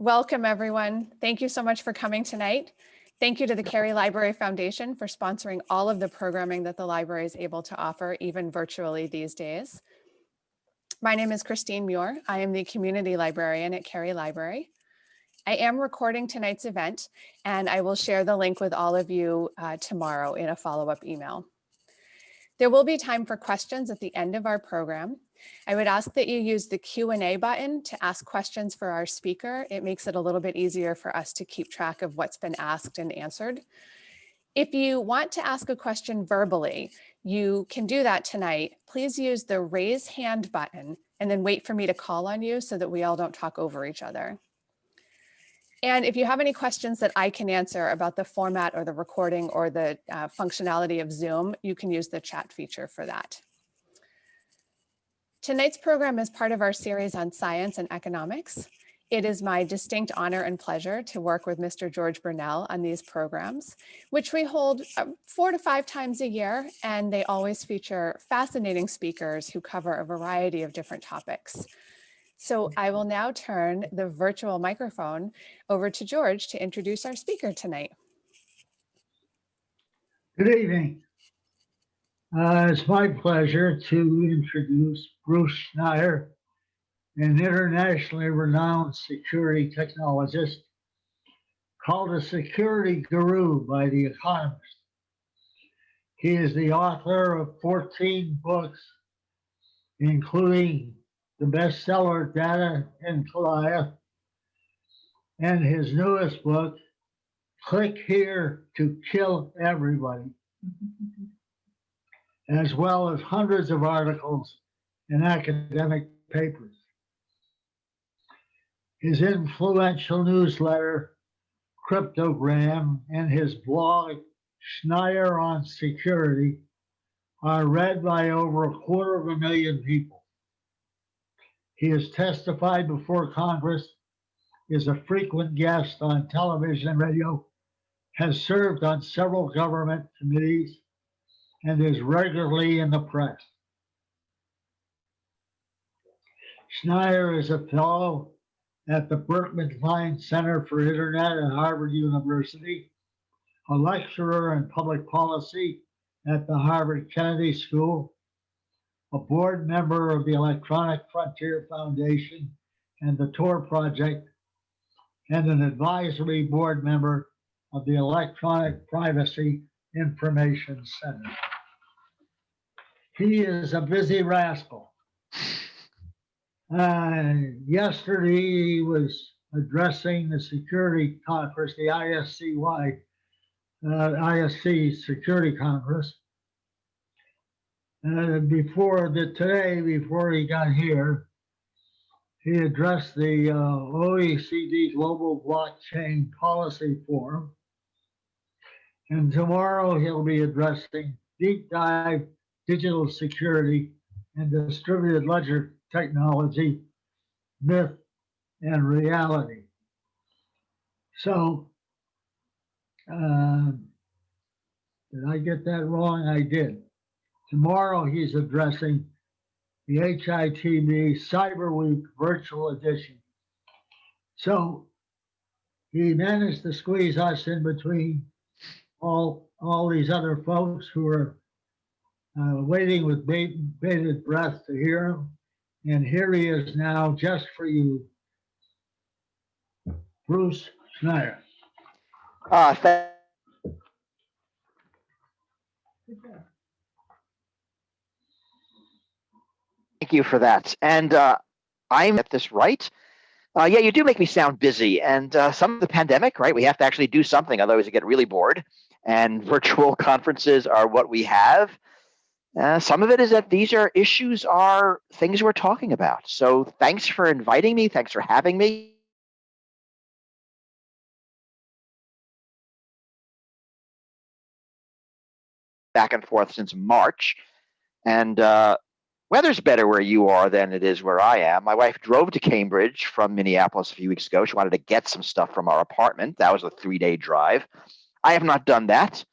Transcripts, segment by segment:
Welcome, everyone. Thank you so much for coming tonight. Thank you to the Cary Library Foundation for sponsoring all of the programming that the library is able to offer, even virtually these days. My name is Christine Muir. I am the community librarian at Cary Library. I am recording tonight's event, and I will share the link with all of you tomorrow in a follow-up email. There will be time for questions at the end of our program. I would ask that you use the Q&A button to ask questions for our speaker. It makes it a little bit easier for us to keep track of what's been asked and answered. If you want to ask a question verbally, you can do that tonight. Please use the raise hand button and then wait for me to call on you so that we all don't talk over each other. And if you have any questions that I can answer about the format or the recording or the functionality of Zoom, you can use the chat feature for that. Tonight's program is part of our series on science and economics. It is my distinct honor and pleasure to work with Mr. George Burnell on these programs, which we hold 4 to 5 times a year, and they always feature fascinating speakers who cover a variety of different topics. So I will now turn the virtual microphone over to George to introduce our speaker tonight. Good evening. It's my pleasure to introduce Bruce Schneier, an internationally renowned security technologist called a security guru by The Economist. He is the author of 14 books, including the bestseller Data and Goliath, and his newest book, Click Here to Kill Everybody, as well as hundreds of articles in academic papers. His influential newsletter, Cryptogram, and his blog, Schneier on Security, are read by over 250,000 people. He has testified before Congress, is a frequent guest on television and radio, has served on several government committees, and is regularly in the press. Schneier is a fellow at the Berkman Klein Center for Internet at Harvard University, a lecturer in public policy at the Harvard Kennedy School, a board member of the Electronic Frontier Foundation and the Tor Project, and an advisory board member of the Electronic Privacy Information Center. He is a busy rascal. Yesterday, he was addressing the Security Conference, the ISC Security Conference. Before he got here, he addressed the OECD Global Blockchain Policy Forum. And tomorrow he'll be addressing deep dive digital security and distributed ledger technology, myth and reality. So, did I get that wrong? I did. Tomorrow he's addressing the HITB Cyber Week virtual edition. So he managed to squeeze us in between all these other folks who are waiting with bated breath to hear him. And here he is now, just for you, Bruce Schneier. Thank you for that. And I'm at this right. Yeah, you do make me sound busy. And some of the pandemic, right? We have to actually do something, otherwise we get really bored. And virtual conferences are what we have. Some of it is that these are issues, are things we're talking about. So thanks for inviting me. Thanks for having me. Back and forth since March. And weather's better where you are than it is where I am. My wife drove to Cambridge from Minneapolis a few weeks ago. She wanted to get some stuff from our apartment. That was a 3-day drive. I have not done that.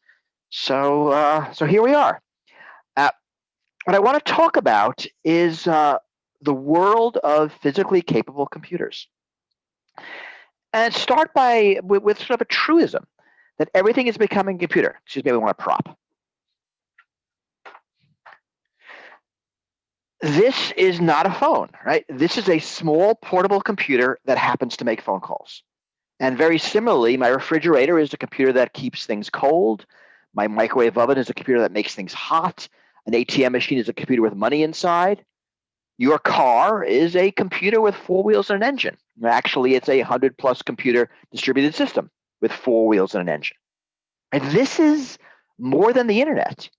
So here we are. What I want to talk about is the world of physically capable computers. And start with sort of a truism that everything is becoming a computer. Excuse me, we want a prop. This is not a phone, right? This is a small portable computer that happens to make phone calls. And very similarly, my refrigerator is a computer that keeps things cold. My microwave oven is a computer that makes things hot. An ATM machine is a computer with money inside. Your car is a computer with 4 wheels and an engine. Actually, it's a 100+ computer distributed system with 4 wheels and an engine. And this is more than the internet.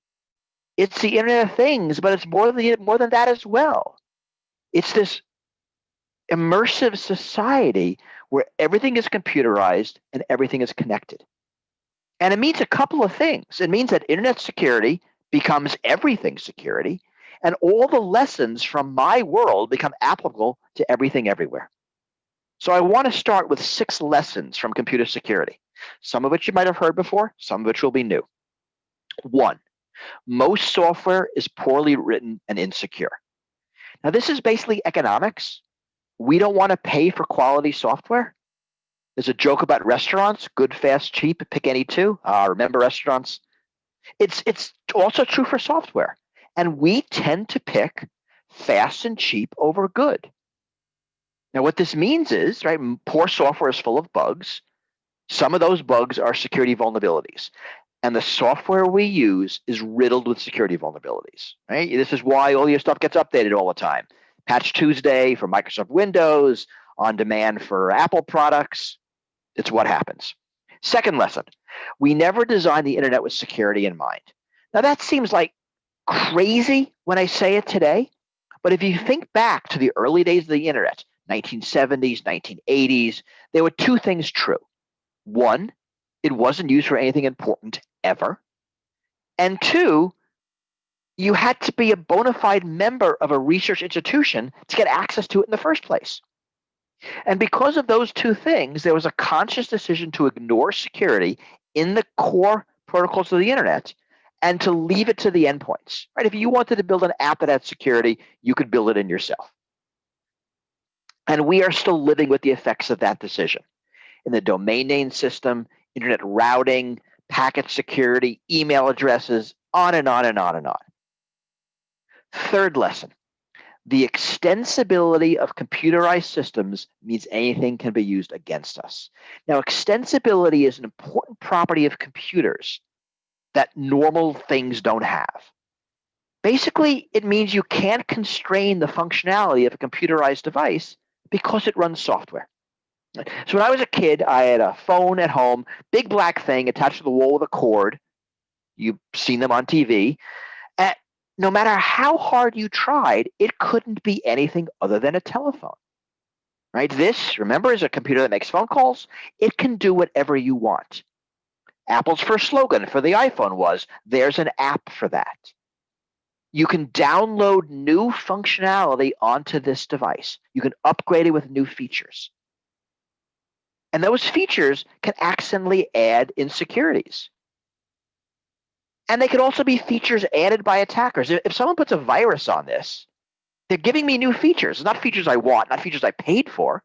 It's the Internet of Things, but it's more than that as well. It's this immersive society where everything is computerized and everything is connected. And it means a couple of things. It means that internet security becomes everything security, and all the lessons from my world become applicable to everything everywhere. So I want to start with 6 lessons from computer security, some of which you might have heard before, some of which will be new. 1, most software is poorly written and insecure. Now, this is basically economics. We don't want to pay for quality software. There's a joke about restaurants, good, fast, cheap, pick any two. Remember restaurants? It's also true for software. And we tend to pick fast and cheap over good. Now, what this means is, right, poor software is full of bugs. Some of those bugs are security vulnerabilities. And the software we use is riddled with security vulnerabilities, right? This is why all your stuff gets updated all the time. Patch Tuesday for Microsoft Windows, on demand for Apple products. It's what happens. Second lesson, we never designed the internet with security in mind. Now that seems like crazy when I say it today, but if you think back to the early days of the internet, 1970s, 1980s, there were 2 things true. 1, it wasn't used for anything important ever. And 2, you had to be a bona fide member of a research institution to get access to it in the first place. And because of those 2 things, there was a conscious decision to ignore security in the core protocols of the internet and to leave it to the endpoints. Right? If you wanted to build an app that had security, you could build it in yourself. And we are still living with the effects of that decision in the domain name system, internet routing, packet security, email addresses, on and on and on and on. Third lesson, the extensibility of computerized systems means anything can be used against us. Now, extensibility is an important property of computers that normal things don't have. Basically, it means you can't constrain the functionality of a computerized device because it runs software. So when I was a kid, I had a phone at home, big black thing attached to the wall with a cord. You've seen them on TV. And no matter how hard you tried, it couldn't be anything other than a telephone. Right? This, remember, is a computer that makes phone calls. It can do whatever you want. Apple's first slogan for the iPhone was, there's an app for that. You can download new functionality onto this device. You can upgrade it with new features. And those features can accidentally add insecurities. And they could also be features added by attackers. If someone puts a virus on this, they're giving me new features. It's not features I want, not features I paid for,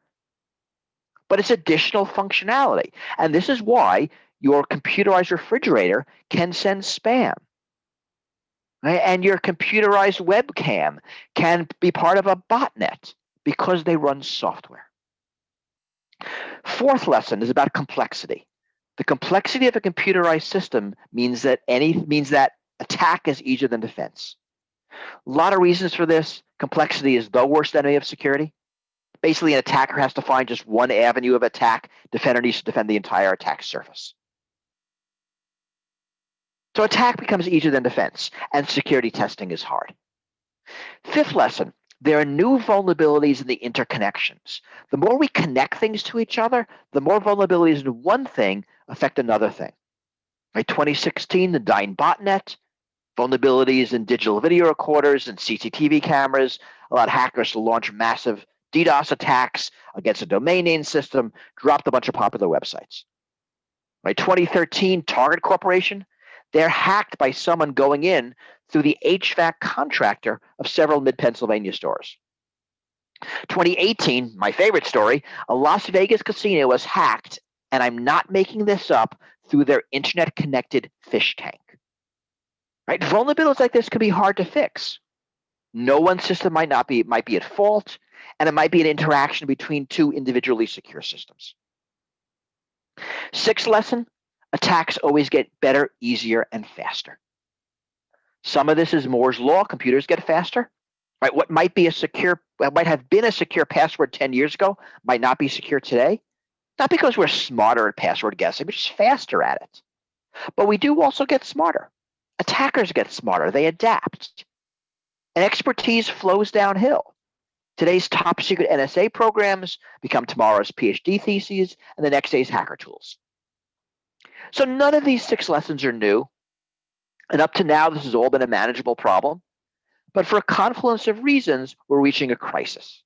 but it's additional functionality. And this is why your computerized refrigerator can send spam. Right? And your computerized webcam can be part of a botnet because they run software. Fourth lesson is about complexity. The complexity of a computerized system means that attack is easier than defense. A lot of reasons for this. Complexity is the worst enemy of security. Basically, an attacker has to find just one avenue of attack. Defender needs to defend the entire attack surface. So attack becomes easier than defense, and security testing is hard. Fifth lesson, there are new vulnerabilities in the interconnections. The more we connect things to each other, the more vulnerabilities in one thing affect another thing. By 2016, the Dyn botnet, vulnerabilities in digital video recorders and CCTV cameras allowed hackers to launch massive DDoS attacks against a domain name system, dropped a bunch of popular websites. By 2013, Target Corporation, they're hacked by someone going in through the HVAC contractor of several mid-Pennsylvania stores. 2018, my favorite story, a Las Vegas casino was hacked, and I'm not making this up, through their internet-connected fish tank. Right? Vulnerabilities like this can be hard to fix. No one system might be at fault, and it might be an interaction between two individually secure systems. Sixth lesson, attacks always get better, easier, and faster. Some of this is Moore's law. Computers get faster. Right? What might have been a secure password 10 years ago might not be secure today. Not because we're smarter at password guessing, we're just faster at it. But we do also get smarter. Attackers get smarter. They adapt. And expertise flows downhill. Today's top secret NSA programs become tomorrow's PhD theses and the next day's hacker tools. So none of these 6 lessons are new. And up to now, this has all been a manageable problem. But for a confluence of reasons, we're reaching a crisis.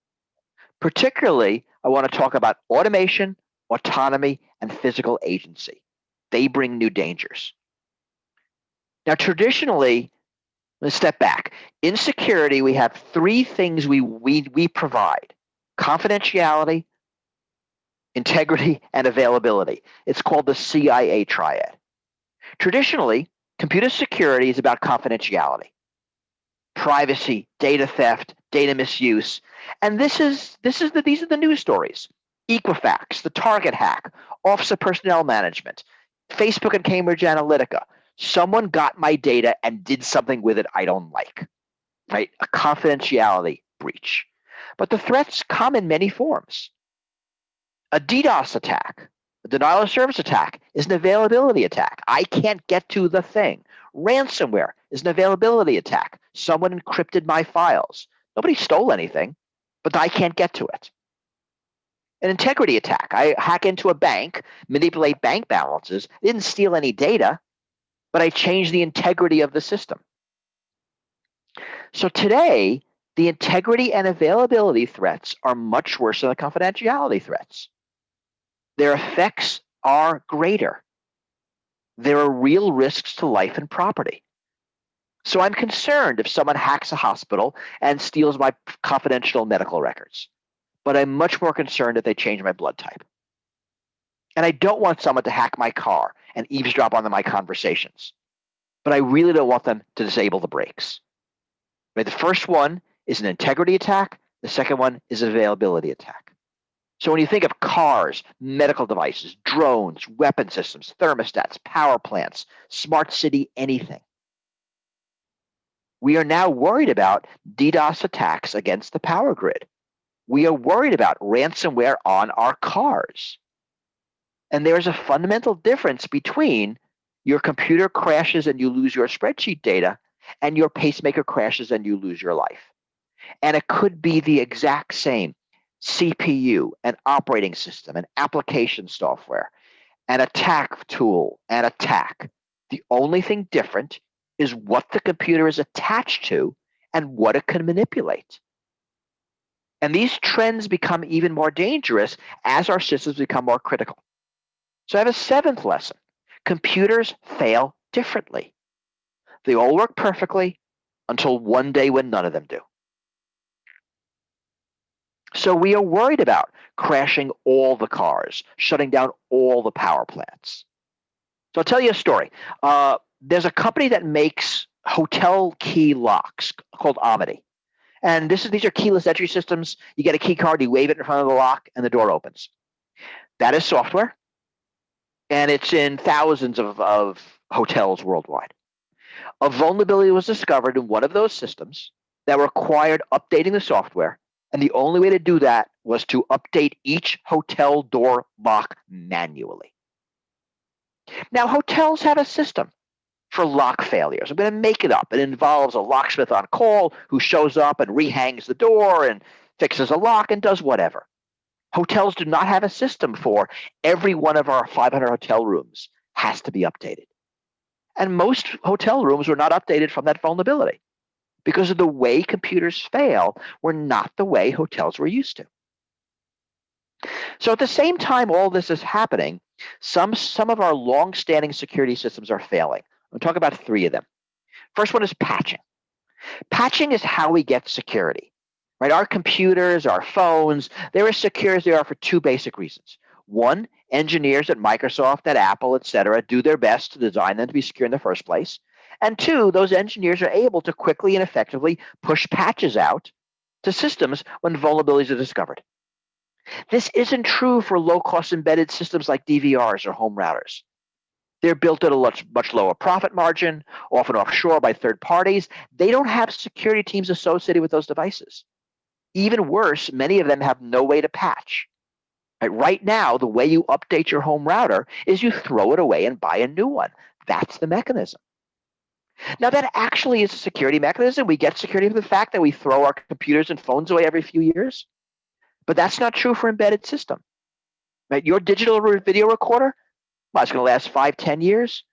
Particularly, I want to talk about automation, autonomy, and physical agency. They bring new dangers. Now, traditionally, let's step back. In security, we have 3 things we provide: confidentiality, integrity, and availability. It's called the CIA triad. Traditionally, computer security is about confidentiality, privacy, data theft, data misuse, and these are the news stories. Equifax, the Target hack, Office of Personnel Management, Facebook and Cambridge Analytica. Someone got my data and did something with it I don't like, right? A confidentiality breach. But the threats come in many forms. A DDoS attack, a denial of service attack, is an availability attack. I can't get to the thing. Ransomware is an availability attack. Someone encrypted my files. Nobody stole anything, but I can't get to it. An integrity attack. I hack into a bank, manipulate bank balances, didn't steal any data, but I changed the integrity of the system. So today, the integrity and availability threats are much worse than the confidentiality threats. Their effects are greater. There are real risks to life and property. So I'm concerned if someone hacks a hospital and steals my confidential medical records. But I'm much more concerned if they change my blood type. And I don't want someone to hack my car and eavesdrop on my conversations. But I really don't want them to disable the brakes. Right? The first one is an integrity attack. The second one is an availability attack. So when you think of cars, medical devices, drones, weapon systems, thermostats, power plants, smart city, anything, we are now worried about DDoS attacks against the power grid. We are worried about ransomware on our cars. And there is a fundamental difference between your computer crashes and you lose your spreadsheet data and your pacemaker crashes and you lose your life. And it could be the exact same CPU, an operating system, an application software, an attack tool, an attack. The only thing different is what the computer is attached to and what it can manipulate. And these trends become even more dangerous as our systems become more critical. So I have a 7th lesson. Computers fail differently. They all work perfectly until one day when none of them do. So we are worried about crashing all the cars, shutting down all the power plants. So I'll tell you a story. There's a company that makes hotel key locks called Amity. And these are keyless entry systems. You get a key card, you wave it in front of the lock, and the door opens. That is software, and it's in thousands of hotels worldwide. A vulnerability was discovered in one of those systems that required updating the software, and the only way to do that was to update each hotel door lock manually. Now, hotels have a system for lock failures. I'm going to make it up. It involves a locksmith on call who shows up and rehangs the door and fixes a lock and does whatever. Hotels do not have a system for every one of our 500 hotel rooms has to be updated. And most hotel rooms were not updated from that vulnerability because of the way computers fail were not the way hotels were used to. So at the same time all this is happening, some of our long-standing security systems are failing. I'll talk about 3 of them. First one is patching. Patching is how we get security. right? Our computers, our phones, they're as secure as they are for two basic reasons. One, engineers at Microsoft, at Apple, et cetera, do their best to design them to be secure in the first place. And two, those engineers are able to quickly and effectively push patches out to systems when vulnerabilities are discovered. This isn't true for low-cost embedded systems like DVRs or home routers. They're built at a much lower profit margin, often offshore by third parties. They don't have security teams associated with those devices. Even worse, many of them have no way to patch. Right now, the way you update your home router is you throw it away and buy a new one. That's the mechanism. Now, that actually is a security mechanism. We get security from the fact that we throw our computers and phones away every few years. But that's not true for embedded system. Right? Your digital video recorder, well, it's going to last 5, 10 years.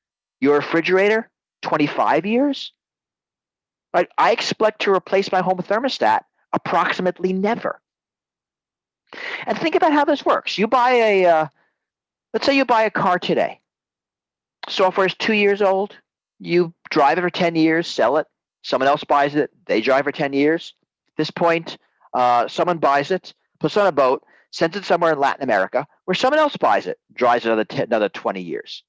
Your refrigerator, 25 years. Right? I expect to replace my home thermostat approximately never. And think about how this works. You buy let's say you buy a car today. Software is 2 years old. You drive it for 10 years, sell it. Someone else buys it. They drive for 10 years. At this point, someone buys it, puts it on a boat, sends it somewhere in Latin America, where someone else buys it, drives it another 20 years.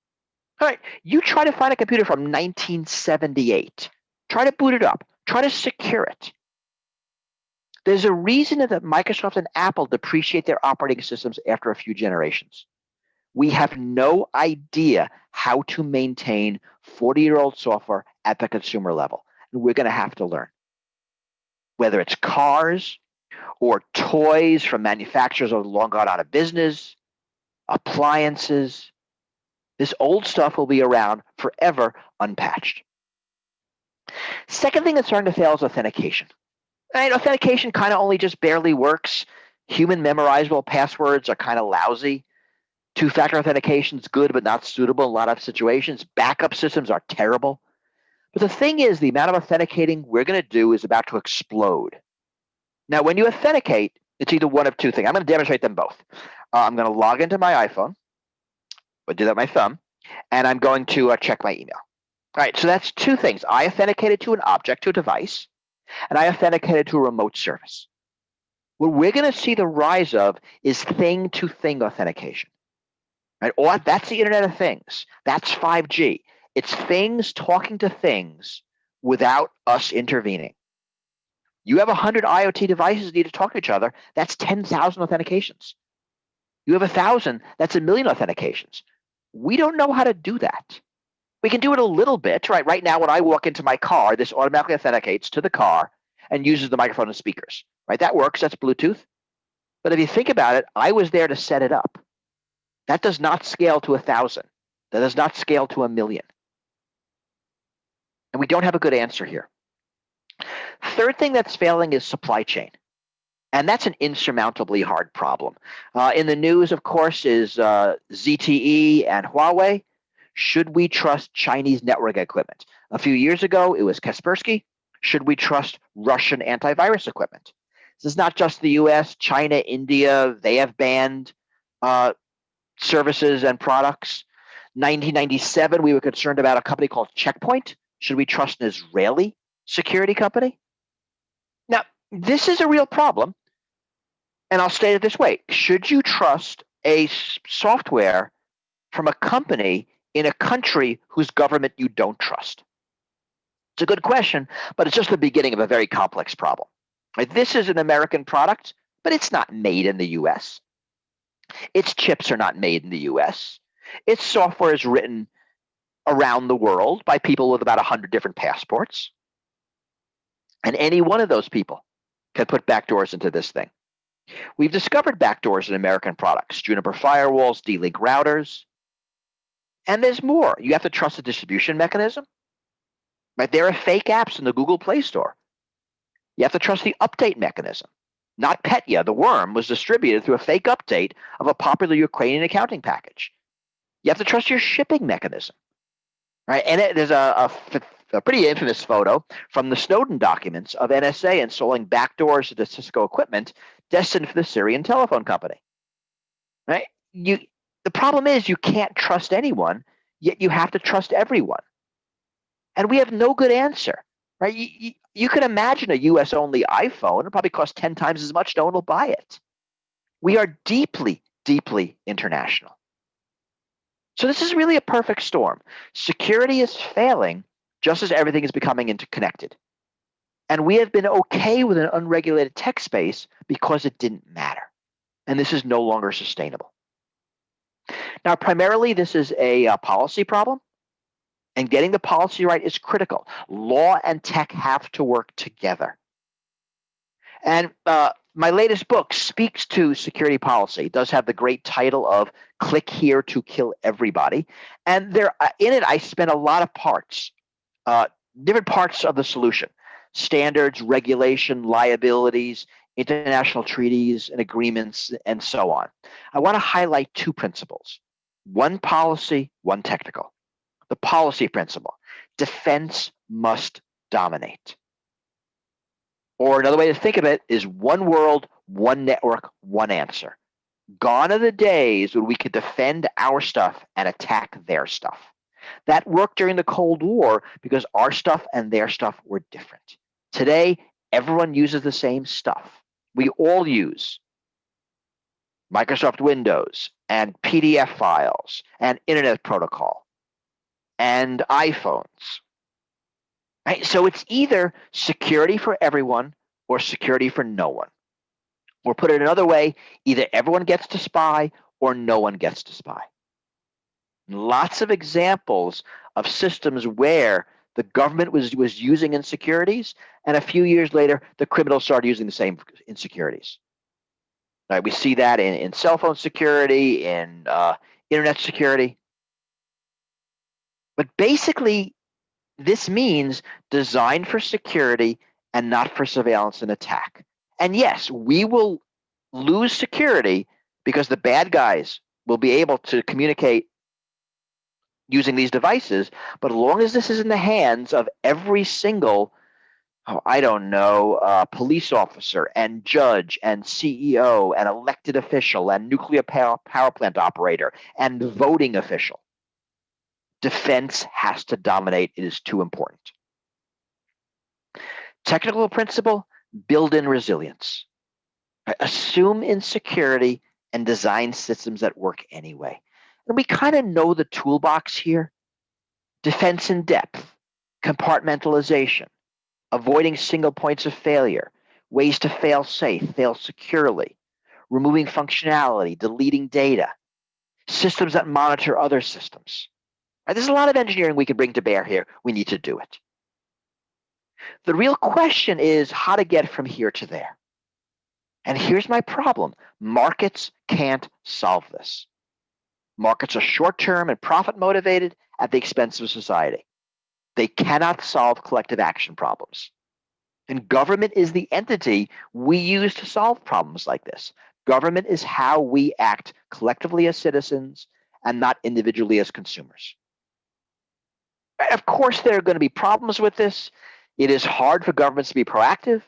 All right, you try to find a computer from 1978. Try to boot it up. Try to secure it. There's a reason that Microsoft and Apple depreciate their operating systems after a few generations. We have no idea how to maintain 40-year-old software at the consumer level. And we're going to have to learn. Whether it's cars or toys from manufacturers that have long gone out of business, appliances, this old stuff will be around forever unpatched. Second thing that's starting to fail is authentication. Right? Authentication kind of only just barely works. Human memorizable passwords are kind of lousy. Two-factor authentication is good, but not suitable in a lot of situations. Backup systems are terrible. But the thing is, the amount of authenticating we're going to do is about to explode. Now, when you authenticate, it's either one of two things. I'm going to demonstrate them both. I'm going to log into my iPhone. I'll do that with my thumb. And I'm going to check my email. All right, so that's two things. I authenticated to an object, to a device, and I authenticated to a remote service. What we're going to see the rise of is thing-to-thing authentication. Right? Or that's the Internet of Things. That's 5G. It's things talking to things without us intervening. You have 100 IoT devices that need to talk to each other. That's 10,000 authentications. You have 1,000. That's 1,000,000 authentications. We don't know how to do that. We can do it a little bit. Right now, when I walk into my car, this automatically authenticates to the car and uses the microphone and speakers. Right? That works. That's Bluetooth. But if you think about it, I was there to set it up. That does not scale to 1,000. That does not scale to 1,000,000. And we don't have a good answer here. Third thing that's failing is supply chain. And that's an insurmountably hard problem. In the news, of course, is ZTE and Huawei. Should we trust Chinese network equipment? A few years ago, it was Kaspersky. Should we trust Russian antivirus equipment? This is not just the US, China, India. They have banned services and products. 1997, we were concerned about a company called Checkpoint. Should we trust an Israeli security company? Now, this is a real problem, and I'll state it this way. Should you trust a software from a company in a country whose government you don't trust? It's a good question, but it's just the beginning of a very complex problem. This is an American product, but it's not made in the US. Its chips are not made in the US. Its software is written around the world by people with about 100 different passports. And any one of those people can put backdoors into this thing. We've discovered backdoors in American products, Juniper firewalls, D-Link routers, and there's more. You have to trust the distribution mechanism. Right? There are fake apps in the Google Play Store. You have to trust the update mechanism. Not Petya, the worm, was distributed through a fake update of a popular Ukrainian accounting package. You have to trust your shipping mechanism. Right? And there's a pretty infamous photo from the Snowden documents of NSA installing backdoors to the Cisco equipment destined for the Syrian telephone company. Right? The problem is you can't trust anyone, yet you have to trust everyone. And we have no good answer. right? You can imagine a US only iPhone. It'll probably cost 10 times as much. No one will buy it. We are deeply, deeply international. So this is really a perfect storm. Security is failing just as everything is becoming interconnected. And we have been okay with an unregulated tech space because it didn't matter. And this is no longer sustainable. Now, primarily, this is a policy problem. And getting the policy right is critical. Law and tech have to work together. And my latest book speaks to security policy. It does have the great title of Click Here to Kill Everybody. And there, in it, I spent a lot of parts, different parts of the solution: standards, regulation, liabilities, international treaties and agreements, and so on. I want to highlight two principles: one policy, one technical. The policy principle: defense must dominate. Or another way to think of it is one world, one network, one answer. Gone are the days when we could defend our stuff and attack their stuff. That worked during the Cold War because our stuff and their stuff were different. Today, everyone uses the same stuff. We all use Microsoft Windows and PDF files and Internet Protocol and iPhones. Right? So it's either security for everyone or security for no one. Or put it another way, either everyone gets to spy or no one gets to spy. Lots of examples of systems where the government was using insecurities, and a few years later, the criminals started using the same insecurities. Right? We see that in cell phone security, in internet security. But basically, this means design for security and not for surveillance and attack. And yes, we will lose security because the bad guys will be able to communicate using these devices. But as long as this is in the hands of every single, police officer and judge and CEO and elected official and nuclear power plant operator and voting official, defense has to dominate. It is too important. Technical principle: build in resilience. Assume insecurity and design systems that work anyway. And we kind of know the toolbox here: defense in depth, compartmentalization, avoiding single points of failure, ways to fail safe, fail securely, removing functionality, deleting data, systems that monitor other systems. There's a lot of engineering we can bring to bear here. We need to do it. The real question is how to get from here to there. And here's my problem: markets can't solve this. Markets are short-term and profit-motivated at the expense of society. They cannot solve collective action problems. And government is the entity we use to solve problems like this. Government is how we act collectively as citizens and not individually as consumers. Of course, there are going to be problems with this. It is hard for governments to be proactive.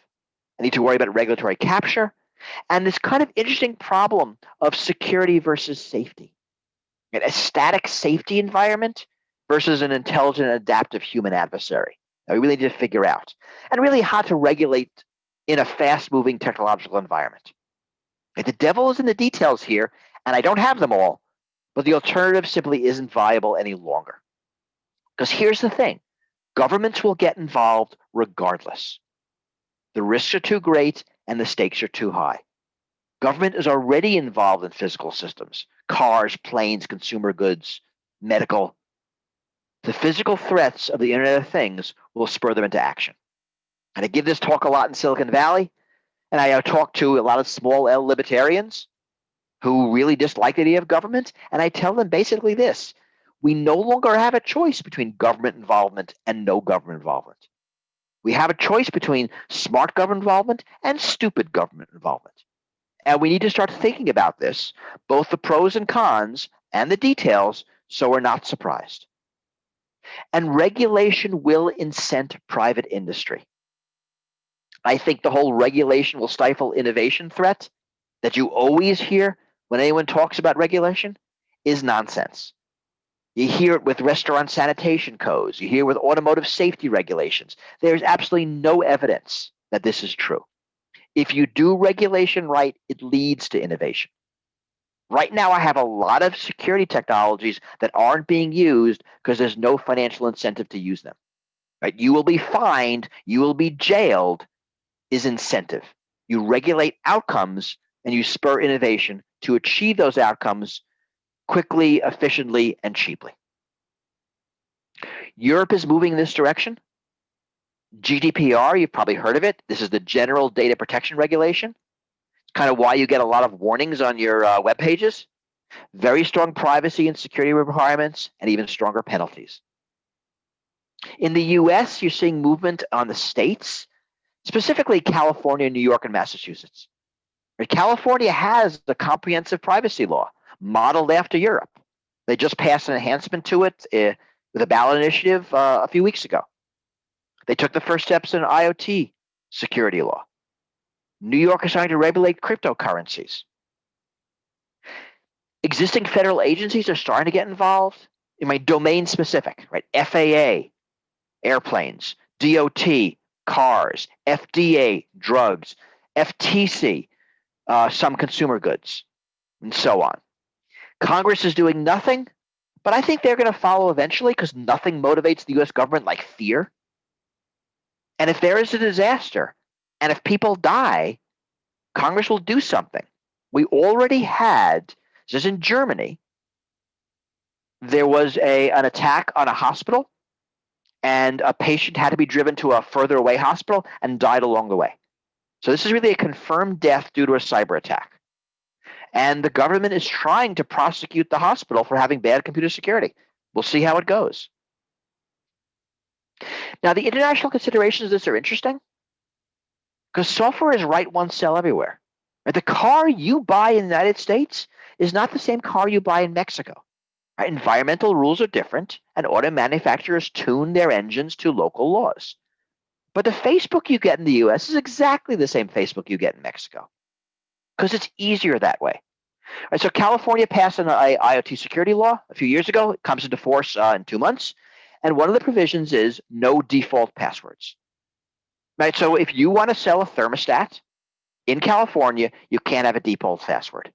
I need to worry about regulatory capture. And this kind of interesting problem of security versus safety. A static safety environment versus an intelligent, adaptive human adversary that we really need to figure out. And really how to regulate in a fast-moving technological environment. The devil is in the details here, and I don't have them all, but the alternative simply isn't viable any longer. Because here's the thing: governments will get involved regardless. The risks are too great and the stakes are too high. Government is already involved in physical systems: cars, planes, consumer goods, medical. The physical threats of the Internet of Things will spur them into action. And I give this talk a lot in Silicon Valley, and I talk to a lot of small L libertarians who really dislike the idea of government, and I tell them basically this: we no longer have a choice between government involvement and no government involvement. We have a choice between smart government involvement and stupid government involvement. And we need to start thinking about this, both the pros and cons and the details, so we're not surprised. And regulation will incent private industry. I think the whole regulation will stifle innovation threat that you always hear when anyone talks about regulation is nonsense. You hear it with restaurant sanitation codes. You hear it with automotive safety regulations. There's absolutely no evidence that this is true. If you do regulation right, it leads to innovation. Right now, I have a lot of security technologies that aren't being used because there's no financial incentive to use them. Right? You will be fined, you will be jailed, is incentive. You regulate outcomes and you spur innovation to achieve those outcomes quickly, efficiently, and cheaply. Europe is moving in this direction. GDPR, you've probably heard of it. This is the General Data Protection Regulation. It's kind of why you get a lot of warnings on your web pages. Very strong privacy and security requirements, and even stronger penalties. In the US, you're seeing movement on the states, specifically California, New York, and Massachusetts. California has the comprehensive privacy law modeled after Europe. They just passed an enhancement to it with a ballot initiative a few weeks ago. They took the first steps in IoT security law. New York is starting to regulate cryptocurrencies. Existing federal agencies are starting to get involved in my domain specific, right? FAA, airplanes, DOT, cars, FDA, drugs, FTC, some consumer goods, and so on. Congress is doing nothing, but I think they're going to follow eventually because nothing motivates the US government like fear. And if there is a disaster, and if people die, Congress will do something. We already had, this is in Germany, there was an attack on a hospital, and a patient had to be driven to a further away hospital and died along the way. So this is really a confirmed death due to a cyber attack. And the government is trying to prosecute the hospital for having bad computer security. We'll see how it goes. Now, the international considerations of this are interesting because software is write once, sell everywhere. The car you buy in the United States is not the same car you buy in Mexico. Right? Environmental rules are different, and auto manufacturers tune their engines to local laws. But the Facebook you get in the US is exactly the same Facebook you get in Mexico because it's easier that way. Right, so California passed an IoT security law a few years ago. It comes into force in 2 months. And one of the provisions is no default passwords. Right, so if you want to sell a thermostat in California, you can't have a default password.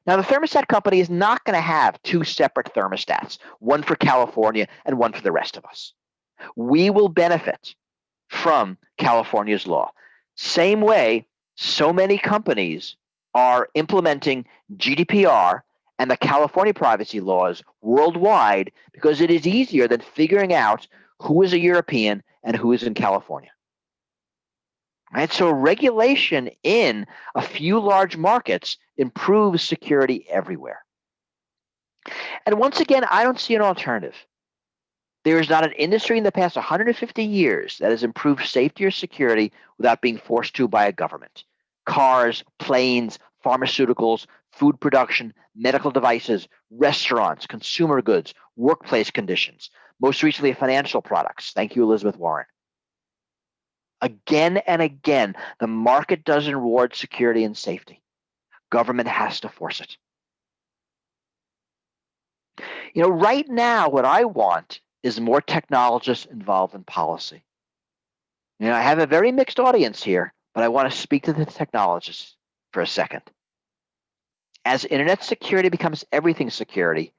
Now, the thermostat company is not going to have 2 separate thermostats, one for California and one for the rest of us. We will benefit from California's law. Same way, so many companies are implementing GDPR and the California privacy laws worldwide because it is easier than figuring out who is a European and who is in California. Right? So regulation in a few large markets improves security everywhere. And once again, I don't see an alternative. There is not an industry in the past 150 years that has improved safety or security without being forced to by a government. Cars, planes, pharmaceuticals, food production, medical devices, restaurants, consumer goods, workplace conditions, most recently financial products. Thank you, Elizabeth Warren. Again and again, the market doesn't reward security and safety. Government has to force it. Right now, what I want is more technologists involved in policy. I have a very mixed audience here, but I want to speak to the technologists for a second. As internet security becomes everything security,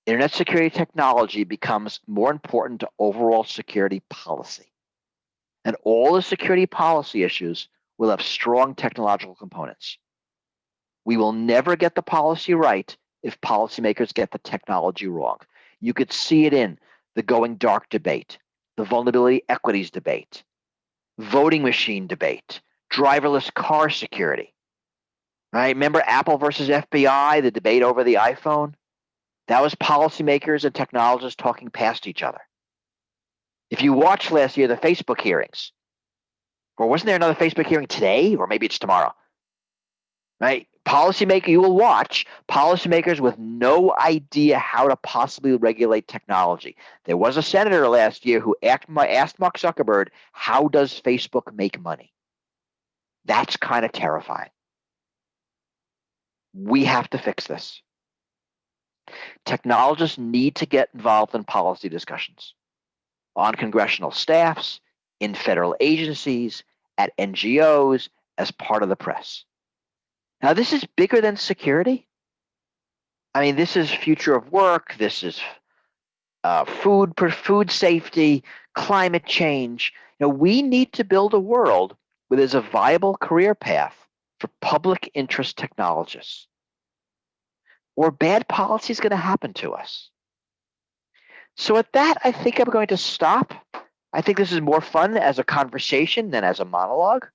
internet security technology becomes more important to overall security policy. And all the security policy issues will have strong technological components. We will never get the policy right if policymakers get the technology wrong. You could see it in the going dark debate, the vulnerability equities debate, voting machine debate, driverless car security. Right? Remember Apple versus FBI, the debate over the iPhone? That was policymakers and technologists talking past each other. If you watched last year the Facebook hearings, or wasn't there another Facebook hearing today, or maybe it's tomorrow? Right? You will watch policymakers with no idea how to possibly regulate technology. There was a senator last year who asked Mark Zuckerberg, how does Facebook make money? That's kind of terrifying. We have to fix this. technologists need to get involved in policy discussions on congressional staffs, in federal agencies, at NGOs, as part of the press. Now, this is bigger than security. I mean, this is future of work. This is food safety, climate change. We need to build a world where there's a viable career path for public interest technologists, or bad policy is going to happen to us. So at that, I think I'm going to stop. I think this is more fun as a conversation than as a monologue.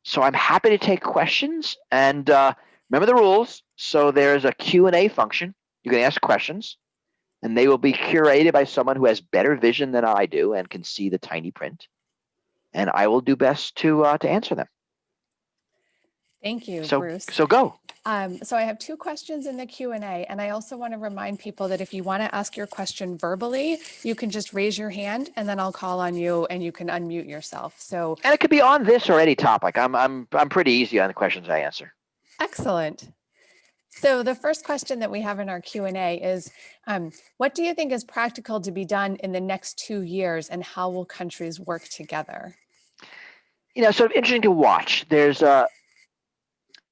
So I'm happy to take questions. And remember the rules. So there's a Q&A function. You can ask questions, and they will be curated by someone who has better vision than I do and can see the tiny print. And I will do best to answer them. Thank you, So, Bruce. So go. So I have two questions in the Q&A, and I also want to remind people that if you want to ask your question verbally, you can just raise your hand, and then I'll call on you, and you can unmute yourself. So, and it could be on this or any topic. I'm pretty easy on the questions I answer. Excellent. So the first question that we have in our Q&A is, what do you think is practical to be done in the next 2 years, and how will countries work together? Sort of interesting to watch. There's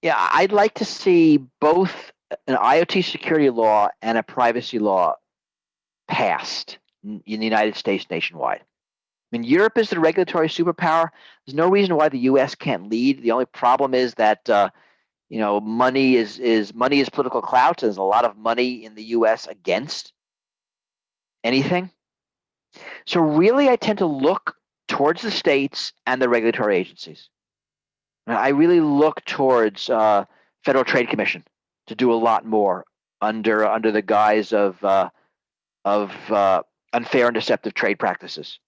I'd like to see both an IoT security law and a privacy law passed in the United States nationwide. I mean, Europe is the regulatory superpower. There's no reason why the U.S. can't lead. The only problem is that money is political clout. There's a lot of money in the U.S. against anything. So really, I tend to look towards the states and the regulatory agencies. I really look towards Federal Trade Commission to do a lot more under the guise of unfair and deceptive trade practices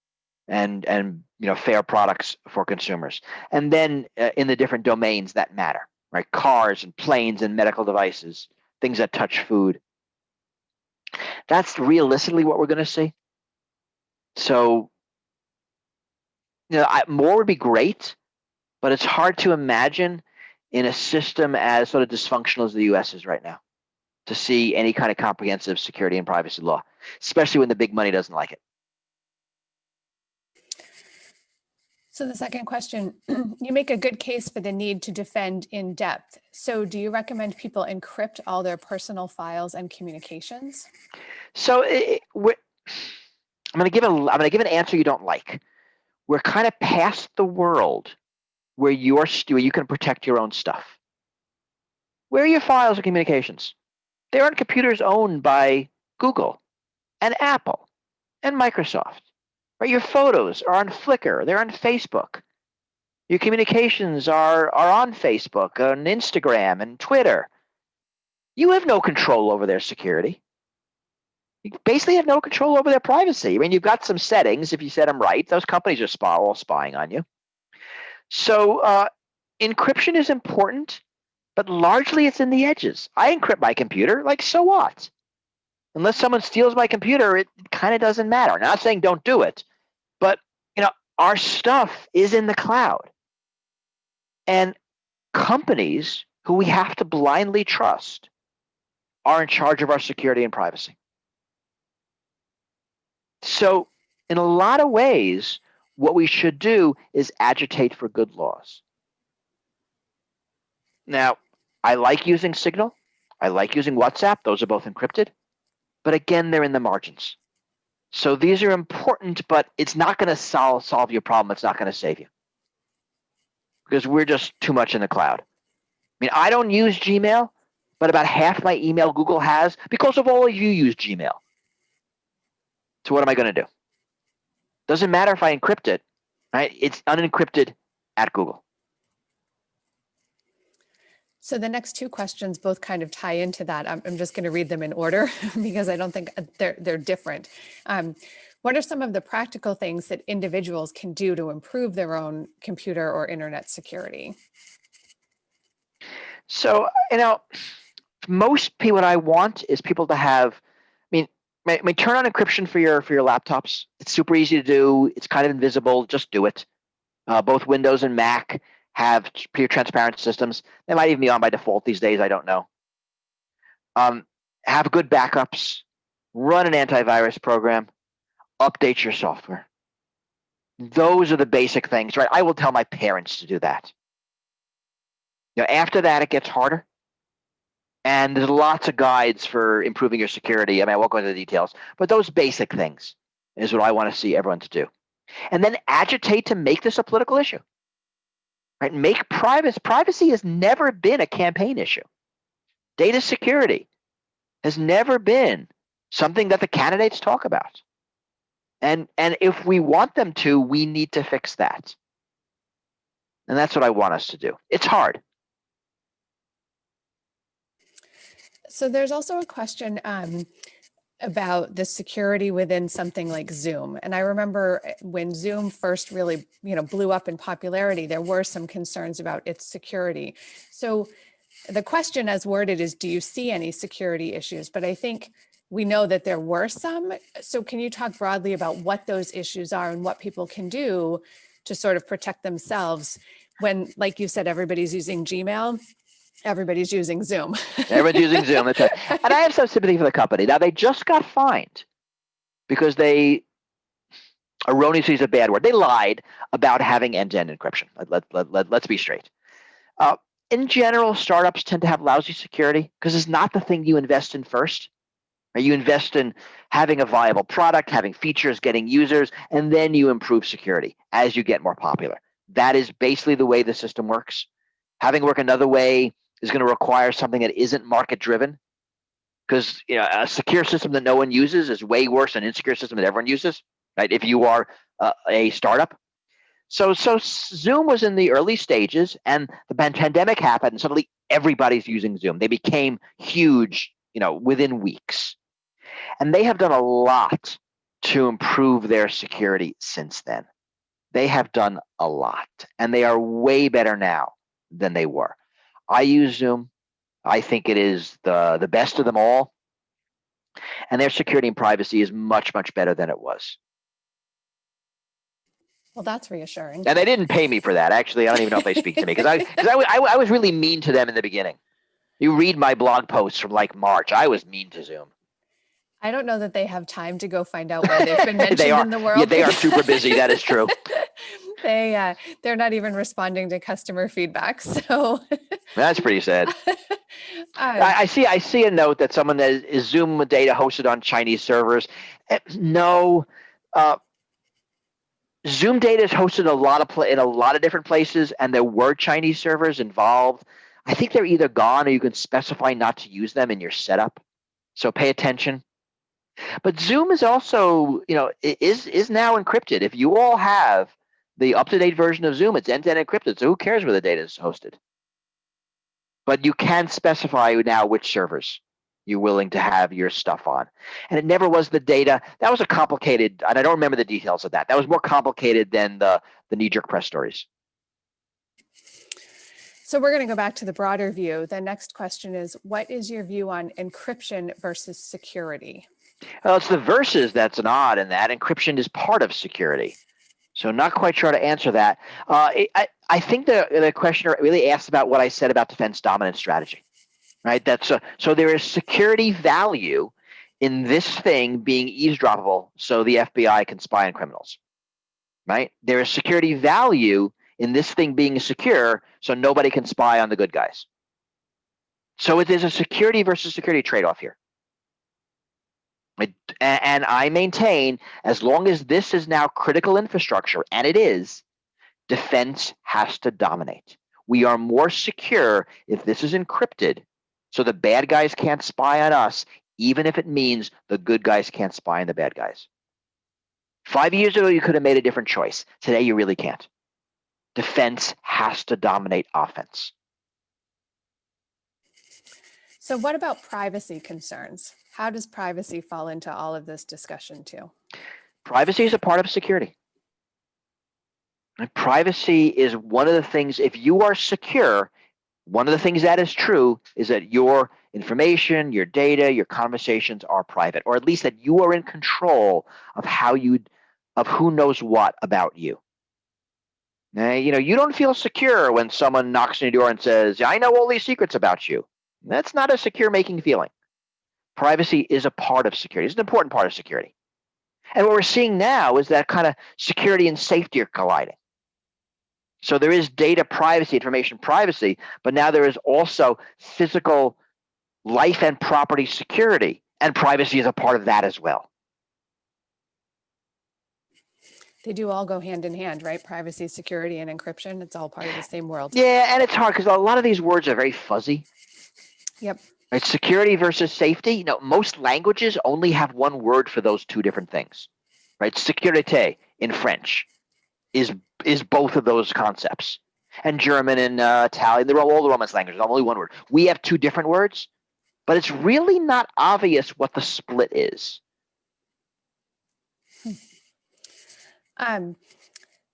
and fair products for consumers. And then in the different domains that matter, right? Cars and planes and medical devices, things that touch food. That's realistically what we're going to see. So, more would be great, but it's hard to imagine in a system as sort of dysfunctional as the U.S. is right now to see any kind of comprehensive security and privacy law, especially when the big money doesn't like it. So the second question, you make a good case for the need to defend in depth. So do you recommend people encrypt all their personal files and communications? So I'm going to give an answer you don't like. We're kind of past the world where you can protect your own stuff. Where are your files and communications? They're on computers owned by Google and Apple and Microsoft. Right? Your photos are on Flickr. They're on Facebook. Your communications are on Facebook, on Instagram, and Twitter. You have no control over their security. You basically have no control over their privacy. I mean, you've got some settings. If you set them right, those companies are all spying on you. So encryption is important, but largely it's in the edges. I encrypt my computer, so what? Unless someone steals my computer, it kind of doesn't matter. I'm not saying don't do it, but our stuff is in the cloud. And companies who we have to blindly trust are in charge of our security and privacy. So in a lot of ways, what we should do is agitate for good laws. Now, I like using Signal. I like using WhatsApp. Those are both encrypted. But again, they're in the margins. So these are important, but it's not going to solve your problem. It's not going to save you. Because we're just too much in the cloud. I mean, I don't use Gmail, but about half my email Google has because of all of you use Gmail. So what am I going to do? Doesn't matter if I encrypt it, right? It's unencrypted at Google. So the next two questions both kind of tie into that. I'm just going to read them in order because I don't think they're different. What are some of the practical things that individuals can do to improve their own computer or internet security? So, most people, what I want is people to have, turn on encryption for your laptops. It's super easy to do. It's kind of invisible. Just do it. Both Windows and Mac have pretty transparent systems. They might even be on by default these days. I don't know. have good backups, run an antivirus program, update your software. Those are the basic things, right? I will tell my parents to do that. After that, it gets harder. And there's lots of guides for improving your security. I mean, I won't go into the details, but those basic things is what I want to see everyone to do. And then agitate to make this a political issue. Right? Make privacy has never been a campaign issue. Data security has never been something that the candidates talk about. And if we want them to, we need to fix that. And that's what I want us to do. It's hard. So there's also a question about the security within something like Zoom. And I remember when Zoom first really, blew up in popularity, there were some concerns about its security. So the question as worded is, do you see any security issues? But I think we know that there were some. So can you talk broadly about what those issues are and what people can do to sort of protect themselves when, like you said, everybody's using Gmail? Everybody's using Zoom. Everyone's using Zoom. That's right. And I have some sympathy for the company. Now, they just got fined because they erroneously is a bad word. They lied about having end-to-end encryption. Let's be straight. In general, startups tend to have lousy security because it's not the thing you invest in first. Right? You invest in having a viable product, having features, getting users, and then you improve security as you get more popular. That is basically the way the system works. Having it work another way is going to require something that isn't market driven, because a secure system that no one uses is way worse than an insecure system that everyone uses, right? If you are a startup. So Zoom was in the early stages, and the pandemic happened, and suddenly everybody's using Zoom. They became huge, within weeks. And they have done a lot to improve their security since then. They have done a lot, and they are way better now than they were. I use Zoom. I think it is the best of them all. And their security and privacy is much, much better than it was. Well, that's reassuring. And they didn't pay me for that. Actually, I don't even know if they speak to me, because I was really mean to them in the beginning. You read my blog posts from like March. I was mean to Zoom. I don't know that they have time to go find out where they've been mentioned in the world. Yeah, they are super busy. That is true. They're not even responding to customer feedback. So that's pretty sad. I see a note that someone is Zoom data hosted on Chinese servers. No, Zoom data is hosted in a lot of different places, and there were Chinese servers involved. I think they're either gone or you can specify not to use them in your setup. So pay attention. But Zoom is also, is now encrypted. If you all have the up-to-date version of Zoom, it's end-to-end encrypted. So who cares where the data is hosted? But you can specify now which servers you're willing to have your stuff on. And it never was the data. That was a complicated, and I don't remember the details of that. That was more complicated than the knee-jerk press stories. So we're going to go back to the broader view. The next question is, what is your view on encryption versus security? Well, it's the versus that's an odd in that. Encryption is part of security. So not quite sure how to answer that. I think the questioner really asked about what I said about defense dominance strategy, right? So there is security value in this thing being eavesdroppable so the FBI can spy on criminals, right? There is security value in this thing being secure so nobody can spy on the good guys. So it is a security versus security trade-off here. And I maintain, as long as this is now critical infrastructure, and it is, defense has to dominate. We are more secure if this is encrypted, so the bad guys can't spy on us, even if it means the good guys can't spy on the bad guys. 5 years ago, you could have made a different choice. Today, you really can't. Defense has to dominate offense. So what about privacy concerns? How does privacy fall into all of this discussion too? Privacy is a part of security. And privacy is one of the things, if you are secure, one of the things that is true is that your information, your data, your conversations are private, or at least that you are in control of who knows what about you. Now, you don't feel secure when someone knocks on your door and says, I know all these secrets about you. That's not a secure making feeling. Privacy is a part of security. It's an important part of security. And what we're seeing now is that kind of security and safety are colliding. So there is data privacy, information privacy, but now there is also physical life and property security, and privacy is a part of that as well. They do all go hand in hand, right? Privacy, security, and encryption. It's all part of the same world. Yeah, and it's hard because a lot of these words are very fuzzy. Yep. Right? Security versus safety. You know, most languages only have one word for those two different things. Right? Sécurité in French is both of those concepts. And German and Italian, they're all the Romance languages, only one word. We have two different words, but it's really not obvious what the split is.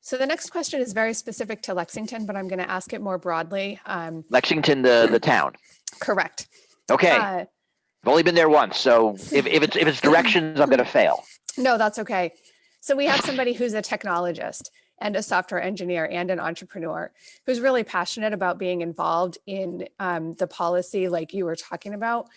So the next question is very specific to Lexington, but I'm going to ask it more broadly. Lexington, the town. Correct. Okay. I've only been there once, so if it's directions, I'm going to fail. No, that's okay. So we have somebody who's a technologist and a software engineer and an entrepreneur who's really passionate about being involved in the policy like you were talking about,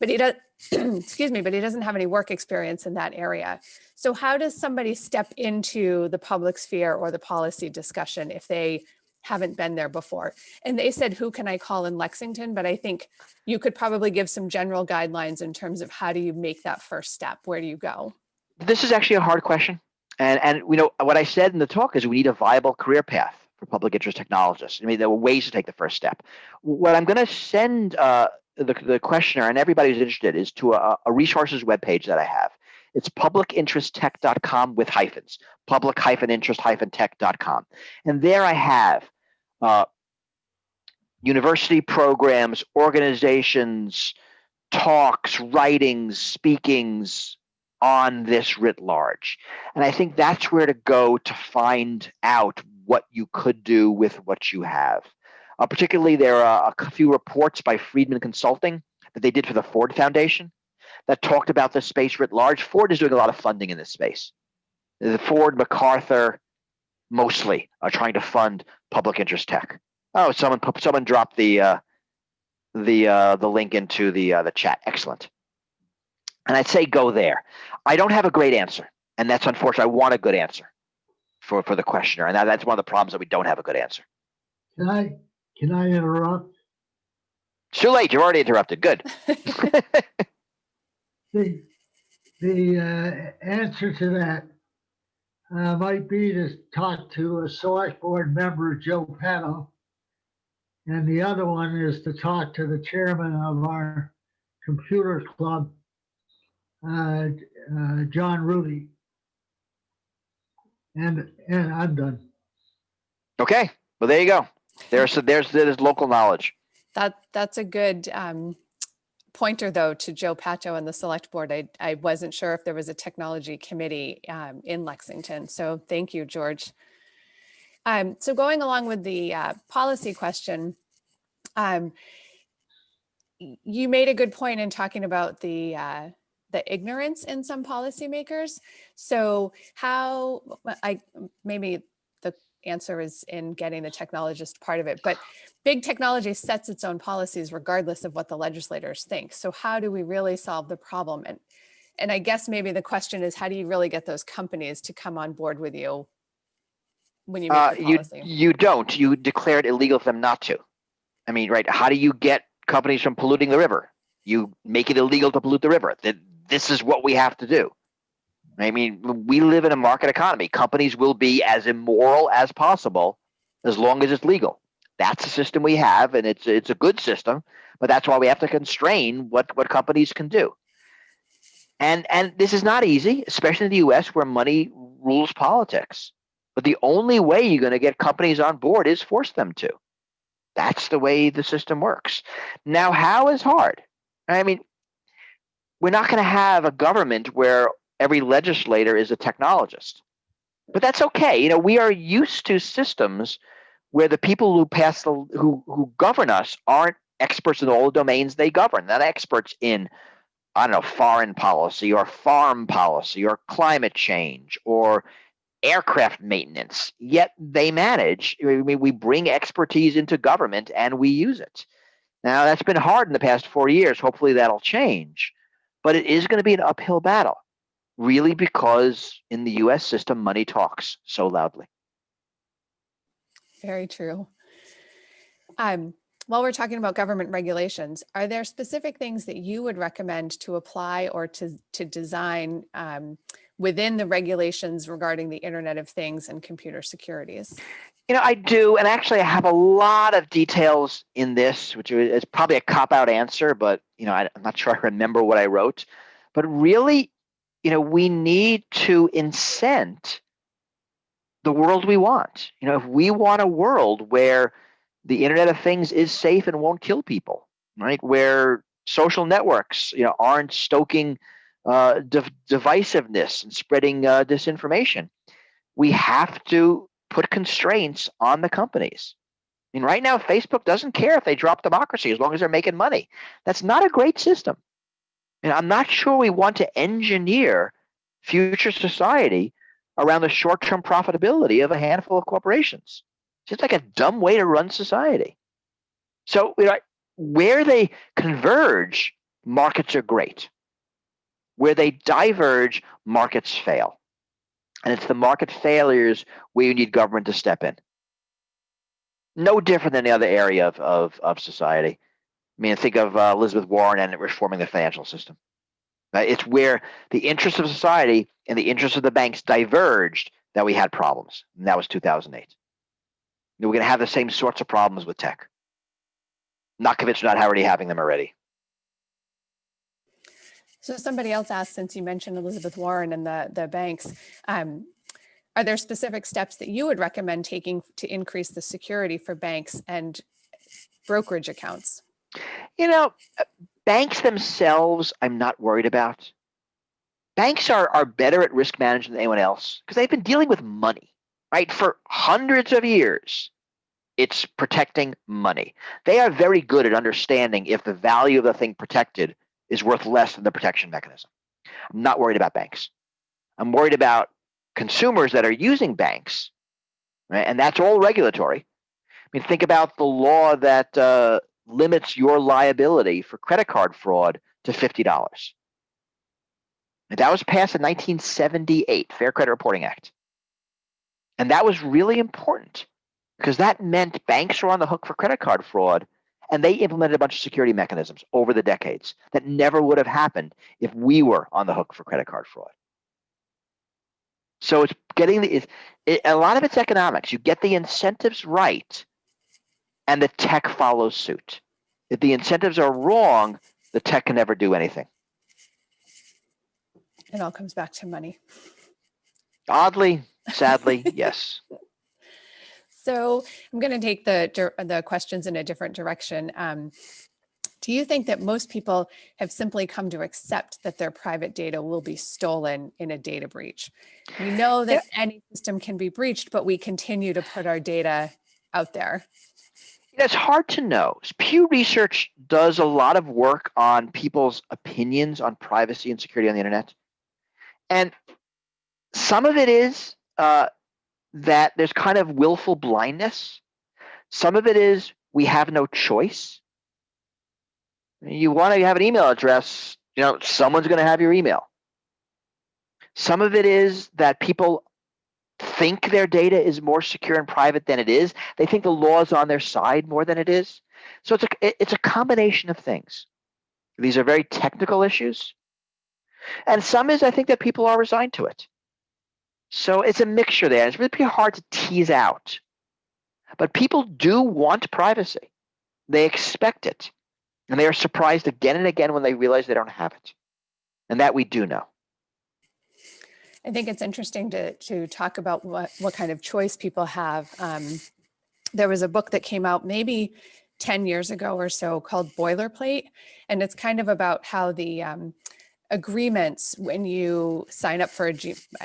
but he does, excuse me, but he doesn't have any work experience in that area. So how does somebody step into the public sphere or the policy discussion if they haven't been there before? And they said, who can I call in Lexington? But I think you could probably give some general guidelines in terms of how do you make that first step? Where do you go? This is actually a hard question. And you know, what I said in the talk is we need a viable career path for public interest technologists. I mean, there were ways to take the first step. What I'm going to send the questioner and everybody who's interested is to a resources webpage that I have. It's publicinteresttech.com with hyphens, public-interest-tech.com. And there I have university programs, organizations, talks, writings, speakings on this writ large. And I think that's where to go to find out what you could do with what you have. Particularly, there are a few reports by Friedman Consulting that they did for the Ford Foundation that talked about this space writ large. Ford is doing a lot of funding in this space. The Ford, MacArthur, mostly are trying to fund public interest tech. Oh, someone dropped the link into the chat. Excellent. And I'd say go there. I don't have a great answer, and that's unfortunate. I want a good answer for the questioner, and that's one of the problems that we don't have a good answer. Can I interrupt? It's too late. You're already interrupted. Good. The answer to that might be to talk to a select board member, Joe Petto, and the other one is to talk to the chairman of our computer club, John Rudy. And I'm done. Okay. Well, there you go. There's local knowledge. That's a good pointer, though, to Joe Pato and the select board. I wasn't sure if there was a technology committee in Lexington. So thank you, George. So going along with the policy question, you made a good point in talking about the ignorance in some policymakers. So maybe the answer is in getting the technologist part of it, but big technology sets its own policies regardless of what the legislators think. So how do we really solve the problem? And I guess maybe the question is, how do you really get those companies to come on board with you when you make the policy? You don't. You declare it illegal for them not to. I mean, right? How do you get companies from polluting the river? You make it illegal to pollute the river. This is what we have to do. I mean, we live in a market economy. Companies will be as immoral as possible as long as it's legal. That's the system we have, and it's a good system, but that's why we have to constrain what companies can do. And this is not easy, especially in the US where money rules politics. But the only way you're going to get companies on board is force them to. That's the way the system works. Now, how is hard? I mean, we're not going to have a government where every legislator is a technologist. But that's okay. You know, we are used to systems where the people who govern us aren't experts in all the domains they govern. They're not experts in, I don't know, foreign policy or farm policy or climate change or aircraft maintenance. Yet they manage. I mean, we bring expertise into government and we use it. Now, that's been hard in the past 4 years. Hopefully that'll change. But it is going to be an uphill battle, really, because in the US system, money talks so loudly. Very true. While we're talking about government regulations, are there specific things that you would recommend to apply or to design within the regulations regarding the Internet of Things and computer securities? I do, and actually I have a lot of details in this, which is probably a cop-out answer, but I'm not sure I remember what I wrote. But really, we need to incent the world we want. If we want a world where the Internet of Things is safe and won't kill people, right? Where social networks, aren't stoking divisiveness and spreading disinformation, we have to put constraints on the companies. I mean, right now, Facebook doesn't care if they drop democracy as long as they're making money. That's not a great system. And I'm not sure we want to engineer future society around the short-term profitability of a handful of corporations. It's just like a dumb way to run society. So where they converge, markets are great. Where they diverge, markets fail. And it's the market failures where you need government to step in. No different than the other area of society. I mean, think of Elizabeth Warren and reforming the financial system. It's where the interests of society and the interests of the banks diverged that we had problems. And that was 2008. We're going to have the same sorts of problems with tech. Not convinced we're not already having them already. So somebody else asked, since you mentioned Elizabeth Warren and the banks, are there specific steps that you would recommend taking to increase the security for banks and brokerage accounts? Banks themselves, I'm not worried about. Banks are better at risk management than anyone else because they've been dealing with money, right? For hundreds of years, it's protecting money. They are very good at understanding if the value of the thing protected is worth less than the protection mechanism. I'm not worried about banks. I'm worried about consumers that are using banks, right? And that's all regulatory. I mean, think about the law that limits your liability for credit card fraud to $50. And that was passed in 1978, Fair Credit Reporting Act. And that was really important because that meant banks were on the hook for credit card fraud, and they implemented a bunch of security mechanisms over the decades that never would have happened if we were on the hook for credit card fraud. So it's getting a lot of it's economics. You get the incentives right, and the tech follows suit. If the incentives are wrong, the tech can never do anything. It all comes back to money. Oddly, sadly, yes. So I'm going to take the questions in a different direction. Do you think that most people have simply come to accept that their private data will be stolen in a data breach? We know that any system can be breached, but we continue to put our data out there. It's hard to know. Pew Research does a lot of work on people's opinions on privacy and security on the internet. And some of it is that there's kind of willful blindness. Some of it is we have no choice. You want to have an email address, someone's going to have your email. Some of it is that people think their data is more secure and private than it is. They think the law is on their side more than it is. So it's a combination of things. These are very technical issues. And some is, I think, that people are resigned to it. So it's a mixture there. It's really hard to tease out. But people do want privacy. They expect it. And they are surprised again and again when they realize they don't have it. And that we do know. I think it's interesting to talk about what kind of choice people have. There was a book that came out maybe 10 years ago or so called Boilerplate. And it's kind of about how the agreements when you sign up for I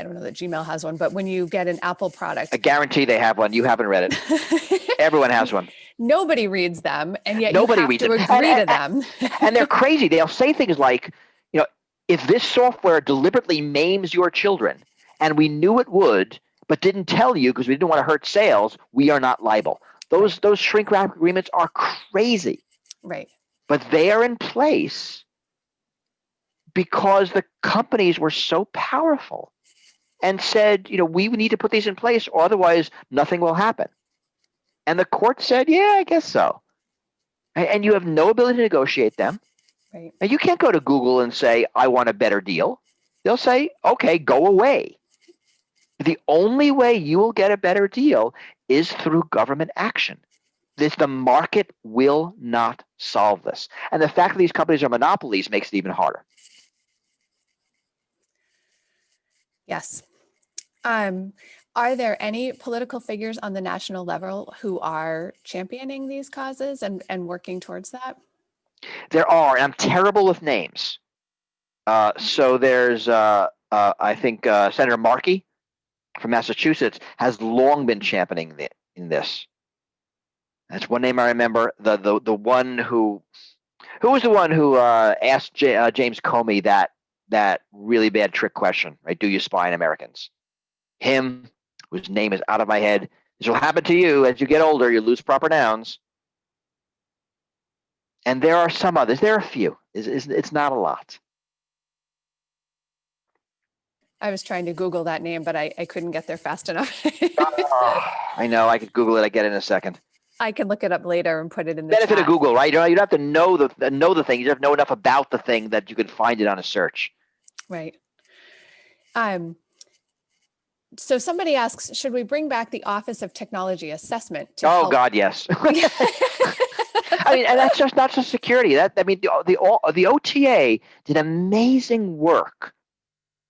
don't know that Gmail has one, but when you get an Apple product. I guarantee they have one. You haven't read it. Everyone has one. Nobody reads them, and yet Nobody you have reads to it. agree to them. And they're crazy. They'll say things like, if this software deliberately maims your children, and we knew it would, but didn't tell you because we didn't want to hurt sales, we are not liable. Those shrink wrap agreements are crazy. Right. But they are in place because the companies were so powerful and said, we need to put these in place, or otherwise nothing will happen. And the court said, yeah, I guess so. And you have no ability to negotiate them. Right. And you can't go to Google and say, I want a better deal. They'll say, okay, go away. The only way you will get a better deal is through government action. The market will not solve this. And the fact that these companies are monopolies makes it even harder. Yes. Are there any political figures on the national level who are championing these causes and working towards that? There are, and I'm terrible with names. So there's, I think, Senator Markey from Massachusetts has long been championing in this. That's one name I remember. The one who was the one who asked James Comey that really bad trick question, right? Do you spy on Americans? Him, whose name is out of my head. This will happen to you as you get older. You lose proper nouns. And there are some others. There are a few. It's not a lot. I was trying to Google that name, but I couldn't get there fast enough. I know. I could Google it. I get it in a second. I can look it up later and put it in the Benefit chat. of Google, right? You don't have to know the thing. You just have to know enough about the thing that you can find it on a search. Right. So somebody asks, should we bring back the Office of Technology Assessment to help? God, yes. I mean, and that's just not just security. The OTA did amazing work,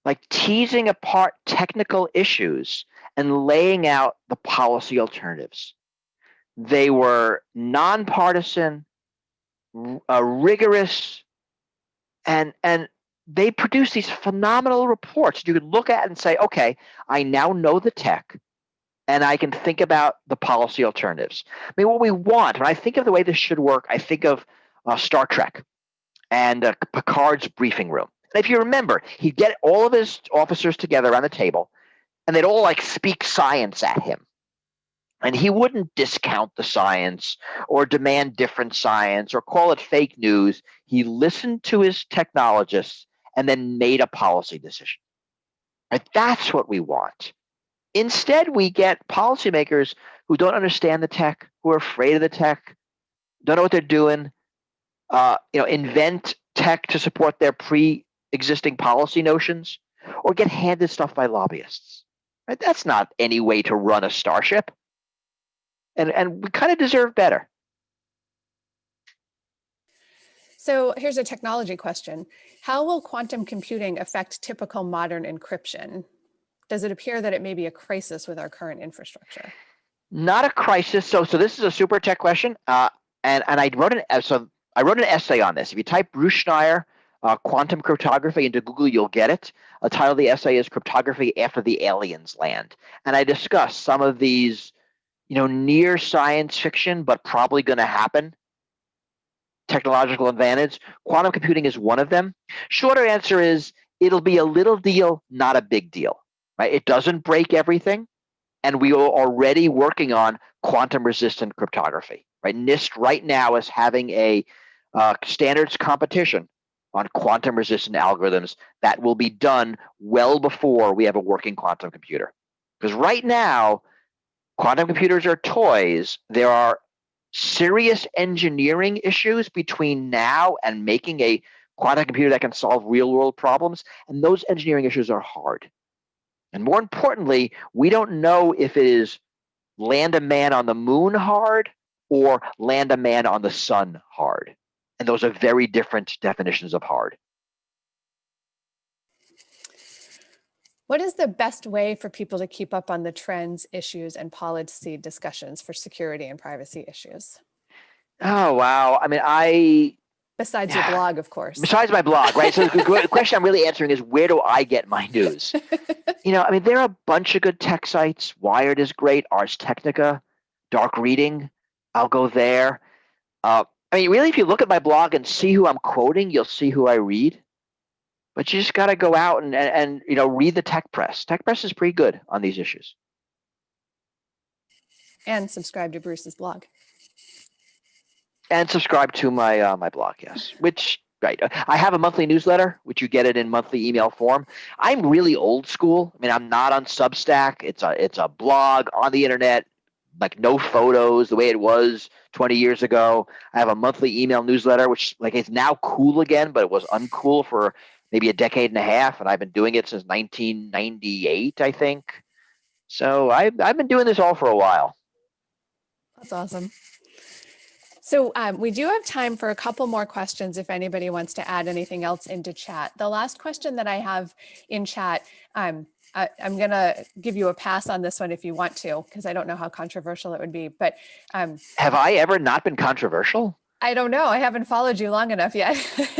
like teasing apart technical issues and laying out the policy alternatives. They were nonpartisan, rigorous, and they produced these phenomenal reports. You could look at it and say, okay, I now know the tech, and I can think about the policy alternatives. I mean, what we want, when I think of the way this should work, I think of Star Trek and Picard's briefing room. And if you remember, he'd get all of his officers together around the table, and they'd all like speak science at him. And he wouldn't discount the science or demand different science or call it fake news. He listened to his technologists and then made a policy decision. Right? That's what we want. Instead, we get policymakers who don't understand the tech, who are afraid of the tech, don't know what they're doing, invent tech to support their pre-existing policy notions, or get handed stuff by lobbyists. Right? That's not any way to run a starship. And we kind of deserve better. So here's a technology question. How will quantum computing affect typical modern encryption? Does it appear that it may be a crisis with our current infrastructure? Not a crisis. So this is a super tech question. And I wrote an essay on this. If you type Bruce Schneier, quantum cryptography into Google, you'll get it. The title of the essay is Cryptography After the Aliens Land. And I discuss some of these, near science fiction, but probably going to happen technological advantage. Quantum computing is one of them. Shorter answer is it'll be a little deal, not a big deal. Right? It doesn't break everything. And we are already working on quantum resistant cryptography. Right? NIST right now is having a standards competition on quantum resistant algorithms that will be done well before we have a working quantum computer. Because right now, quantum computers are toys. There are serious engineering issues between now and making a quantum computer that can solve real world problems. And those engineering issues are hard. And more importantly, we don't know if it is land a man on the moon hard or land a man on the sun hard. And those are very different definitions of hard. What is the best way for people to keep up on the trends, issues, and policy discussions for security and privacy issues? Oh, wow. I mean, Besides your blog, of course. Besides my blog, right? So the question I'm really answering is, where do I get my news? There are a bunch of good tech sites. Wired is great. Ars Technica, Dark Reading. I'll go there. Really, if you look at my blog and see who I'm quoting, you'll see who I read. But you just got to go out and read the tech press. Tech press is pretty good on these issues. And subscribe to Bruce's blog. And subscribe to my my blog, yes. Which Right. I have a monthly newsletter, which you get it in monthly email form. I'm really old school. I mean, I'm not on Substack. It's a blog on the internet, like no photos, the way it was 20 years ago. I have a monthly email newsletter, which like is now cool again, but it was uncool for maybe a decade and a half, and I've been doing it since 1998, I think. So I've been doing this all for a while. That's awesome. So we do have time for a couple more questions if anybody wants to add anything else into chat. The last question that I have in chat, I'm going to give you a pass on this one if you want to, because I don't know how controversial it would be. But have I ever not been controversial? I don't know. I haven't followed you long enough yet.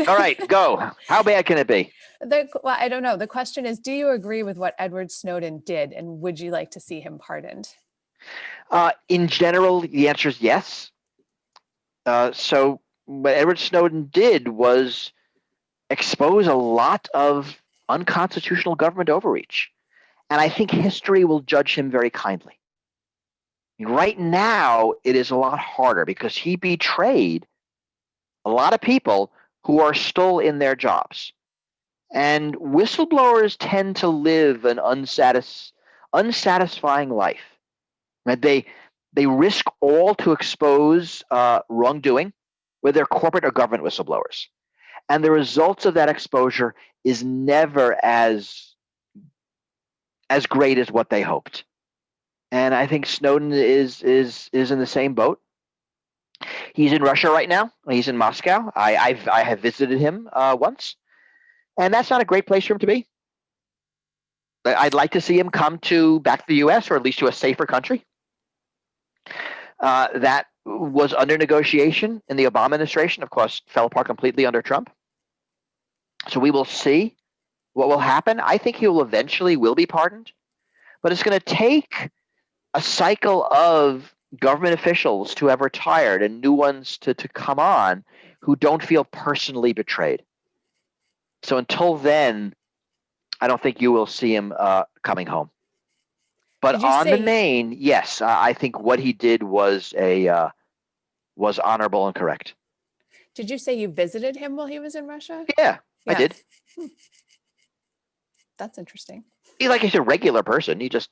All right, go. How bad can it be? Well, I don't know. The question is, do you agree with what Edward Snowden did, and would you like to see him pardoned? In general, the answer is yes. So what Edward Snowden did was expose a lot of unconstitutional government overreach. And I think history will judge him very kindly. Right now, it is a lot harder because he betrayed a lot of people who are still in their jobs. And whistleblowers tend to live an unsatisfying life. Right? They risk all to expose wrongdoing, whether they're corporate or government whistleblowers. And the results of that exposure is never as great as what they hoped. And I think Snowden is in the same boat. He's in Russia right now. He's in Moscow. I have visited him once, and that's not a great place for him to be. I'd like to see him come back to the U.S. or at least to a safer country. That was under negotiation in the Obama administration. Of course, fell apart completely under Trump. So we will see what will happen. I think he will eventually be pardoned, but it's going to take a cycle of government officials to have retired and new ones to come on who don't feel personally betrayed. So until then, I don't think you will see him coming home. But on the main, yes, I think what he did was was honorable and correct. Did you say you visited him while he was in Russia? Yeah. I did. That's interesting. He's like he's a regular person. He just,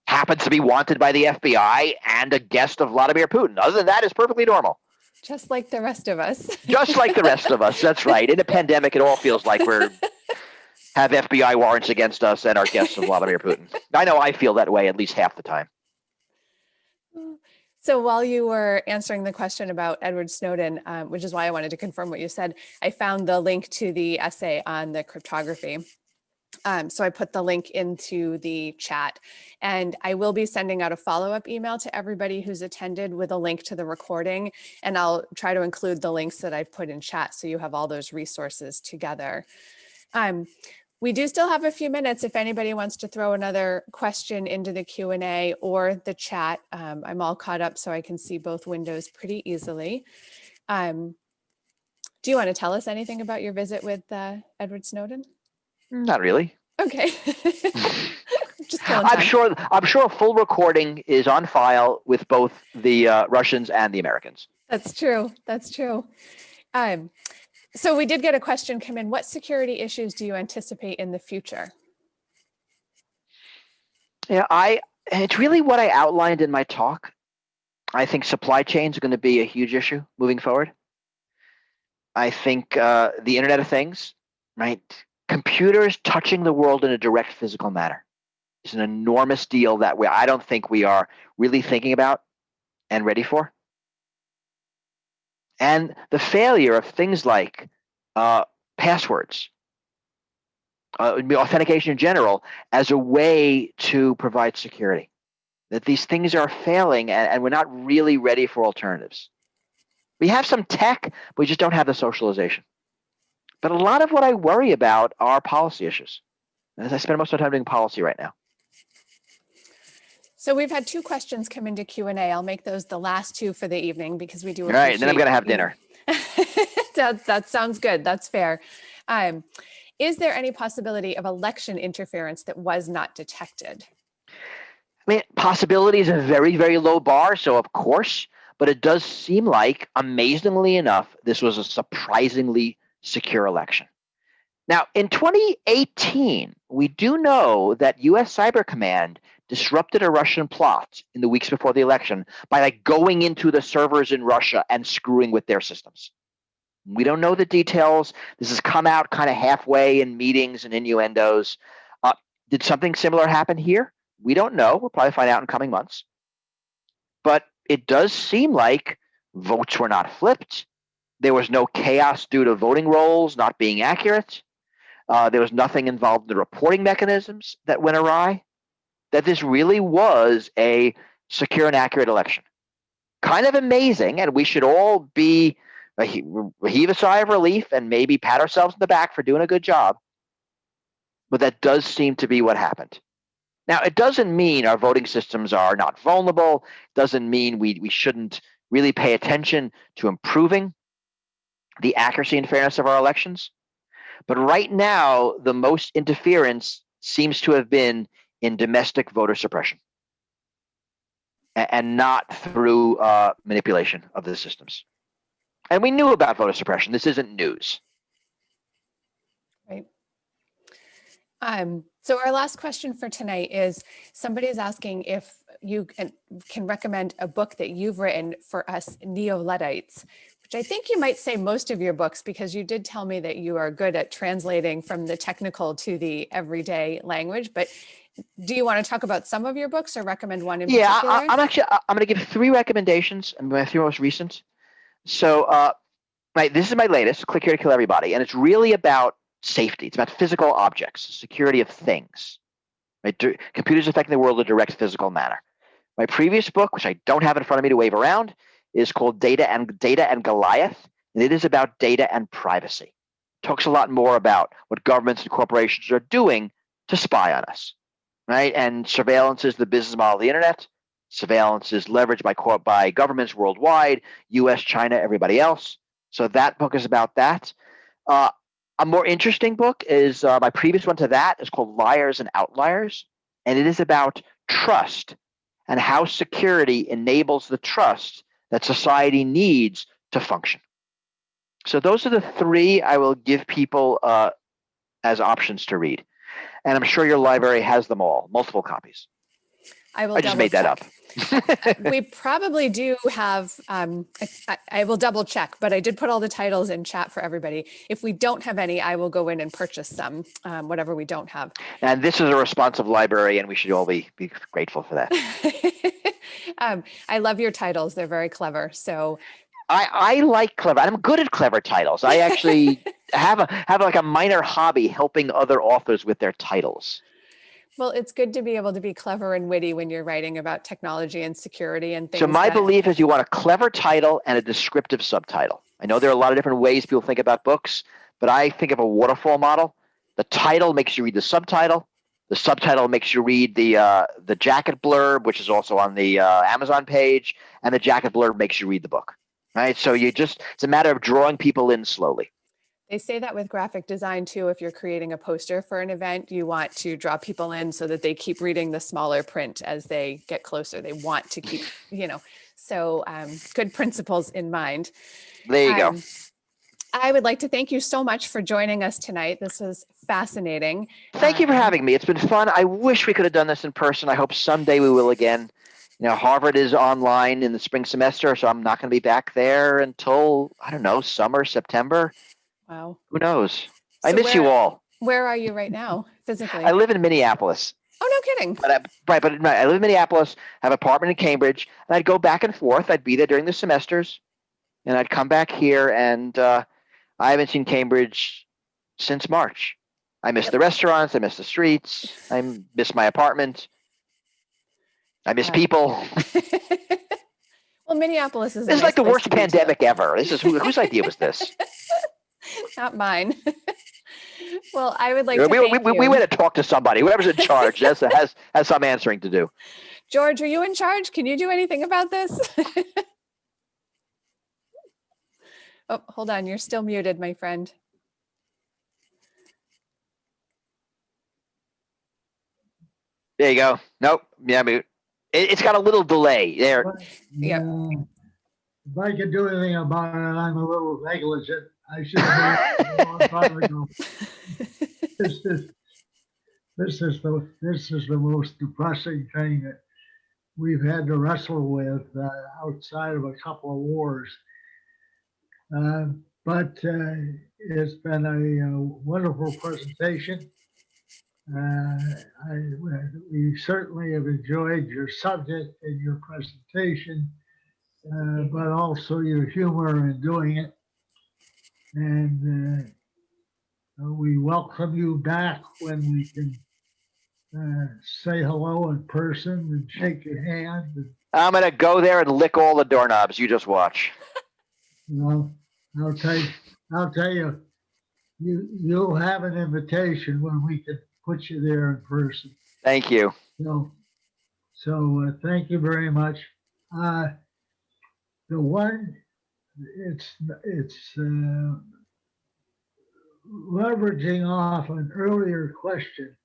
happens to be wanted by the FBI and a guest of Vladimir Putin. Other than that, it's perfectly normal. Just like the rest of us. Just like the rest of us. That's right. In a pandemic, it all feels like we're have FBI warrants against us and our guests of Vladimir Putin. I know I feel that way at least half the time. So while you were answering the question about Edward Snowden, which is why I wanted to confirm what you said, I found the link to the essay on the cryptography. So I put the link into the chat, and I will be sending out a follow-up email to everybody who's attended with a link to the recording, and I'll try to include the links that I've put in chat so you have all those resources together. We do still have a few minutes if anybody wants to throw another question into the Q&A or the chat. I'm all caught up so I can see both windows pretty easily. Do you want to tell us anything about your visit with Edward Snowden? Not really. Okay. Just I'm sure a full recording is on file with both the Russians and the Americans. That's true. That's true. So we did get a question come in. What security issues do you anticipate in the future? Yeah, it's really what I outlined in my talk. I think supply chains are going to be a huge issue moving forward. I think the Internet of Things, right? Computers touching the world in a direct physical manner is an enormous deal that I don't think we are really thinking about and ready for. And the failure of things like passwords, authentication in general, as a way to provide security. That these things are failing and we're not really ready for alternatives. We have some tech, but we just don't have the socialization. But a lot of what I worry about are policy issues. As I spend most of my time doing policy right now. So we've had two questions come into Q&A. I'll make those the last two for the evening because we do appreciate. All right, and then I'm going to have dinner. That sounds good. That's fair. Is there any possibility of election interference that was not detected? I mean, possibility is a very, very low bar, so of course, but it does seem like, amazingly enough, this was a surprisingly secure election. Now, in 2018, we do know that US Cyber Command disrupted a Russian plot in the weeks before the election by like going into the servers in Russia and screwing with their systems. We don't know the details. This has come out kind of halfway in meetings and innuendos. Did something similar happen here? We don't know. We'll probably find out in coming months. But it does seem like votes were not flipped. There was no chaos due to voting rolls not being accurate. There was nothing involved in the reporting mechanisms that went awry. That this really was a secure and accurate election. Kind of amazing, and we should all be heave a sigh of relief and maybe pat ourselves in the back for doing a good job. But that does seem to be what happened. Now, it doesn't mean our voting systems are not vulnerable. It doesn't mean we shouldn't really pay attention to improving the accuracy and fairness of our elections. But right now, the most interference seems to have been in domestic voter suppression and not through manipulation of the systems. And we knew about voter suppression. This isn't news. Right. So our last question for tonight is somebody is asking if you can recommend a book that you've written for us neo-Luddites, which I think you might say most of your books, because you did tell me that you are good at translating from the technical to the everyday language. But do you want to talk about some of your books or recommend one in particular? I'm going to give 3 recommendations. I'm my 3 most recent. So this is my latest, Click Here to Kill Everybody, and it's really about safety. It's about physical objects, security of things. Right? Computers affecting the world in a direct physical manner. My previous book, which I don't have in front of me to wave around, is called Data and Goliath, and it is about data and privacy. It talks a lot more about what governments and corporations are doing to spy on us, right? And surveillance is the business model of the internet. Surveillance is leveraged by governments worldwide, US, China, everybody else. So that book is about that. A more interesting book is my previous one to that is called Liars and Outliers, and it is about trust and how security enables the trust that society needs to function. So those are the 3 I will give people as options to read. And I'm sure your library has them all, multiple copies. I just made that up. We probably do have, I will double check, but I did put all the titles in chat for everybody. If we don't have any, I will go in and purchase them, whatever we don't have. And this is a responsive library, and we should all be grateful for that. I love your titles. They're very clever. So I like clever. I'm good at clever titles. I actually have like a minor hobby helping other authors with their titles. Well, it's good to be able to be clever and witty when you're writing about technology and security and things. So my belief is you want a clever title and a descriptive subtitle. I know there are a lot of different ways people think about books, but I think of a waterfall model. The title makes you read the subtitle. The subtitle makes you read the jacket blurb, which is also on the Amazon page, and the jacket blurb makes you read the book. Right? So it's a matter of drawing people in slowly. They say that with graphic design too. If you're creating a poster for an event, you want to draw people in so that they keep reading the smaller print as they get closer. They want to keep, so good principles in mind. There you go. I would like to thank you so much for joining us tonight. This was fascinating. Thank you for having me. It's been fun. I wish we could have done this in person. I hope someday we will again. Harvard is online in the spring semester, so I'm not going to be back there until, I don't know, summer, September. Wow. Who knows? I miss you all. Where are you right now, physically? I live in Minneapolis. Oh, no kidding. But I live in Minneapolis, have an apartment in Cambridge, and I'd go back and forth. I'd be there during the semesters, and I'd come back here, and I haven't seen Cambridge since March. I miss the restaurants. I miss the streets. I miss my apartment. I miss people. Well, Minneapolis is. This is like the worst pandemic ever. This is whose idea was this? Not mine. Well, I would like to we went to talk to somebody. Whoever's in charge has some answering to do. George, are you in charge? Can you do anything about this? Oh, hold on. You're still muted, my friend. There you go. Nope. Yeah, mute. It's got a little delay there. Yeah. If I could do anything about it, I'm a little negligent. I should have made it a long time ago. This is the most depressing thing that we've had to wrestle with outside of a couple of wars. But it's been a wonderful presentation. We certainly have enjoyed your subject and your presentation, but also your humor in doing it. And we welcome you back when we can say hello in person and shake your hand. And, I'm going to go there and lick all the doorknobs. You just watch. I'll tell you, you'll have an invitation when we can put you there in person. Thank you. So thank you very much. The one, it's leveraging off an earlier question,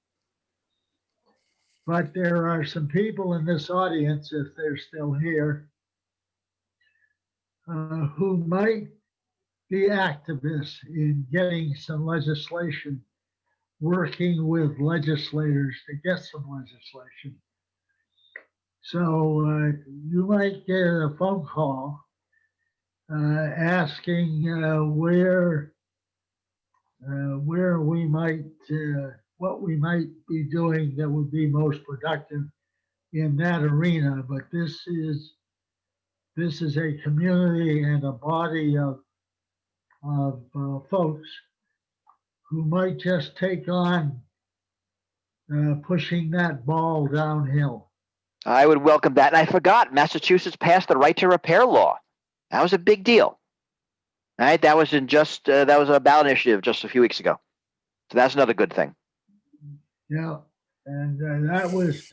but there are some people in this audience, if they're still here, who might be activists in getting some legislation, working with legislators to get some legislation. So you might get a phone call asking where we might, what we might be doing that would be most productive in that arena. But this is a community and a body of folks who might just take on pushing that ball downhill. I would welcome that. And I forgot, Massachusetts passed the right to repair law. That was a big deal. All right, that was that was a ballot initiative just a few weeks ago. So that's another good thing. Yeah, and that was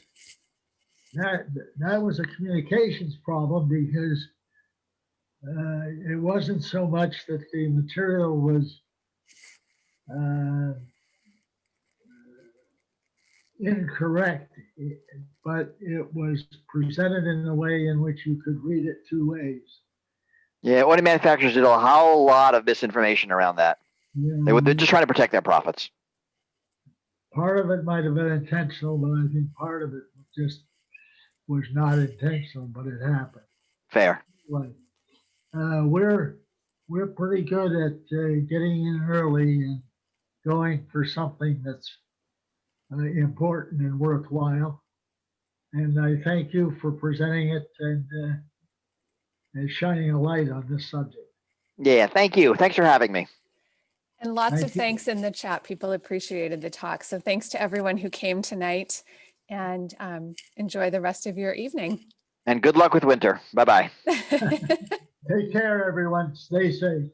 a communications problem because it wasn't so much that the material was incorrect, but it was presented in a way in which you could read it two ways. Yeah, auto manufacturers did a whole lot of misinformation around that. Yeah, They're just trying to protect their profits. part of it might have been intentional, but I think part of it just was not intentional, but it happened. Fair. Right. We're pretty good at getting in early and going for something that's important and worthwhile. And I thank you for presenting it and shining a light on this subject. Yeah, thank you. Thanks for having me. And lots Thank of you. thanks in the chat. People appreciated the talk. So thanks to everyone who came tonight, and enjoy the rest of your evening. And good luck with winter. Bye-bye. Take care, everyone. Stay safe.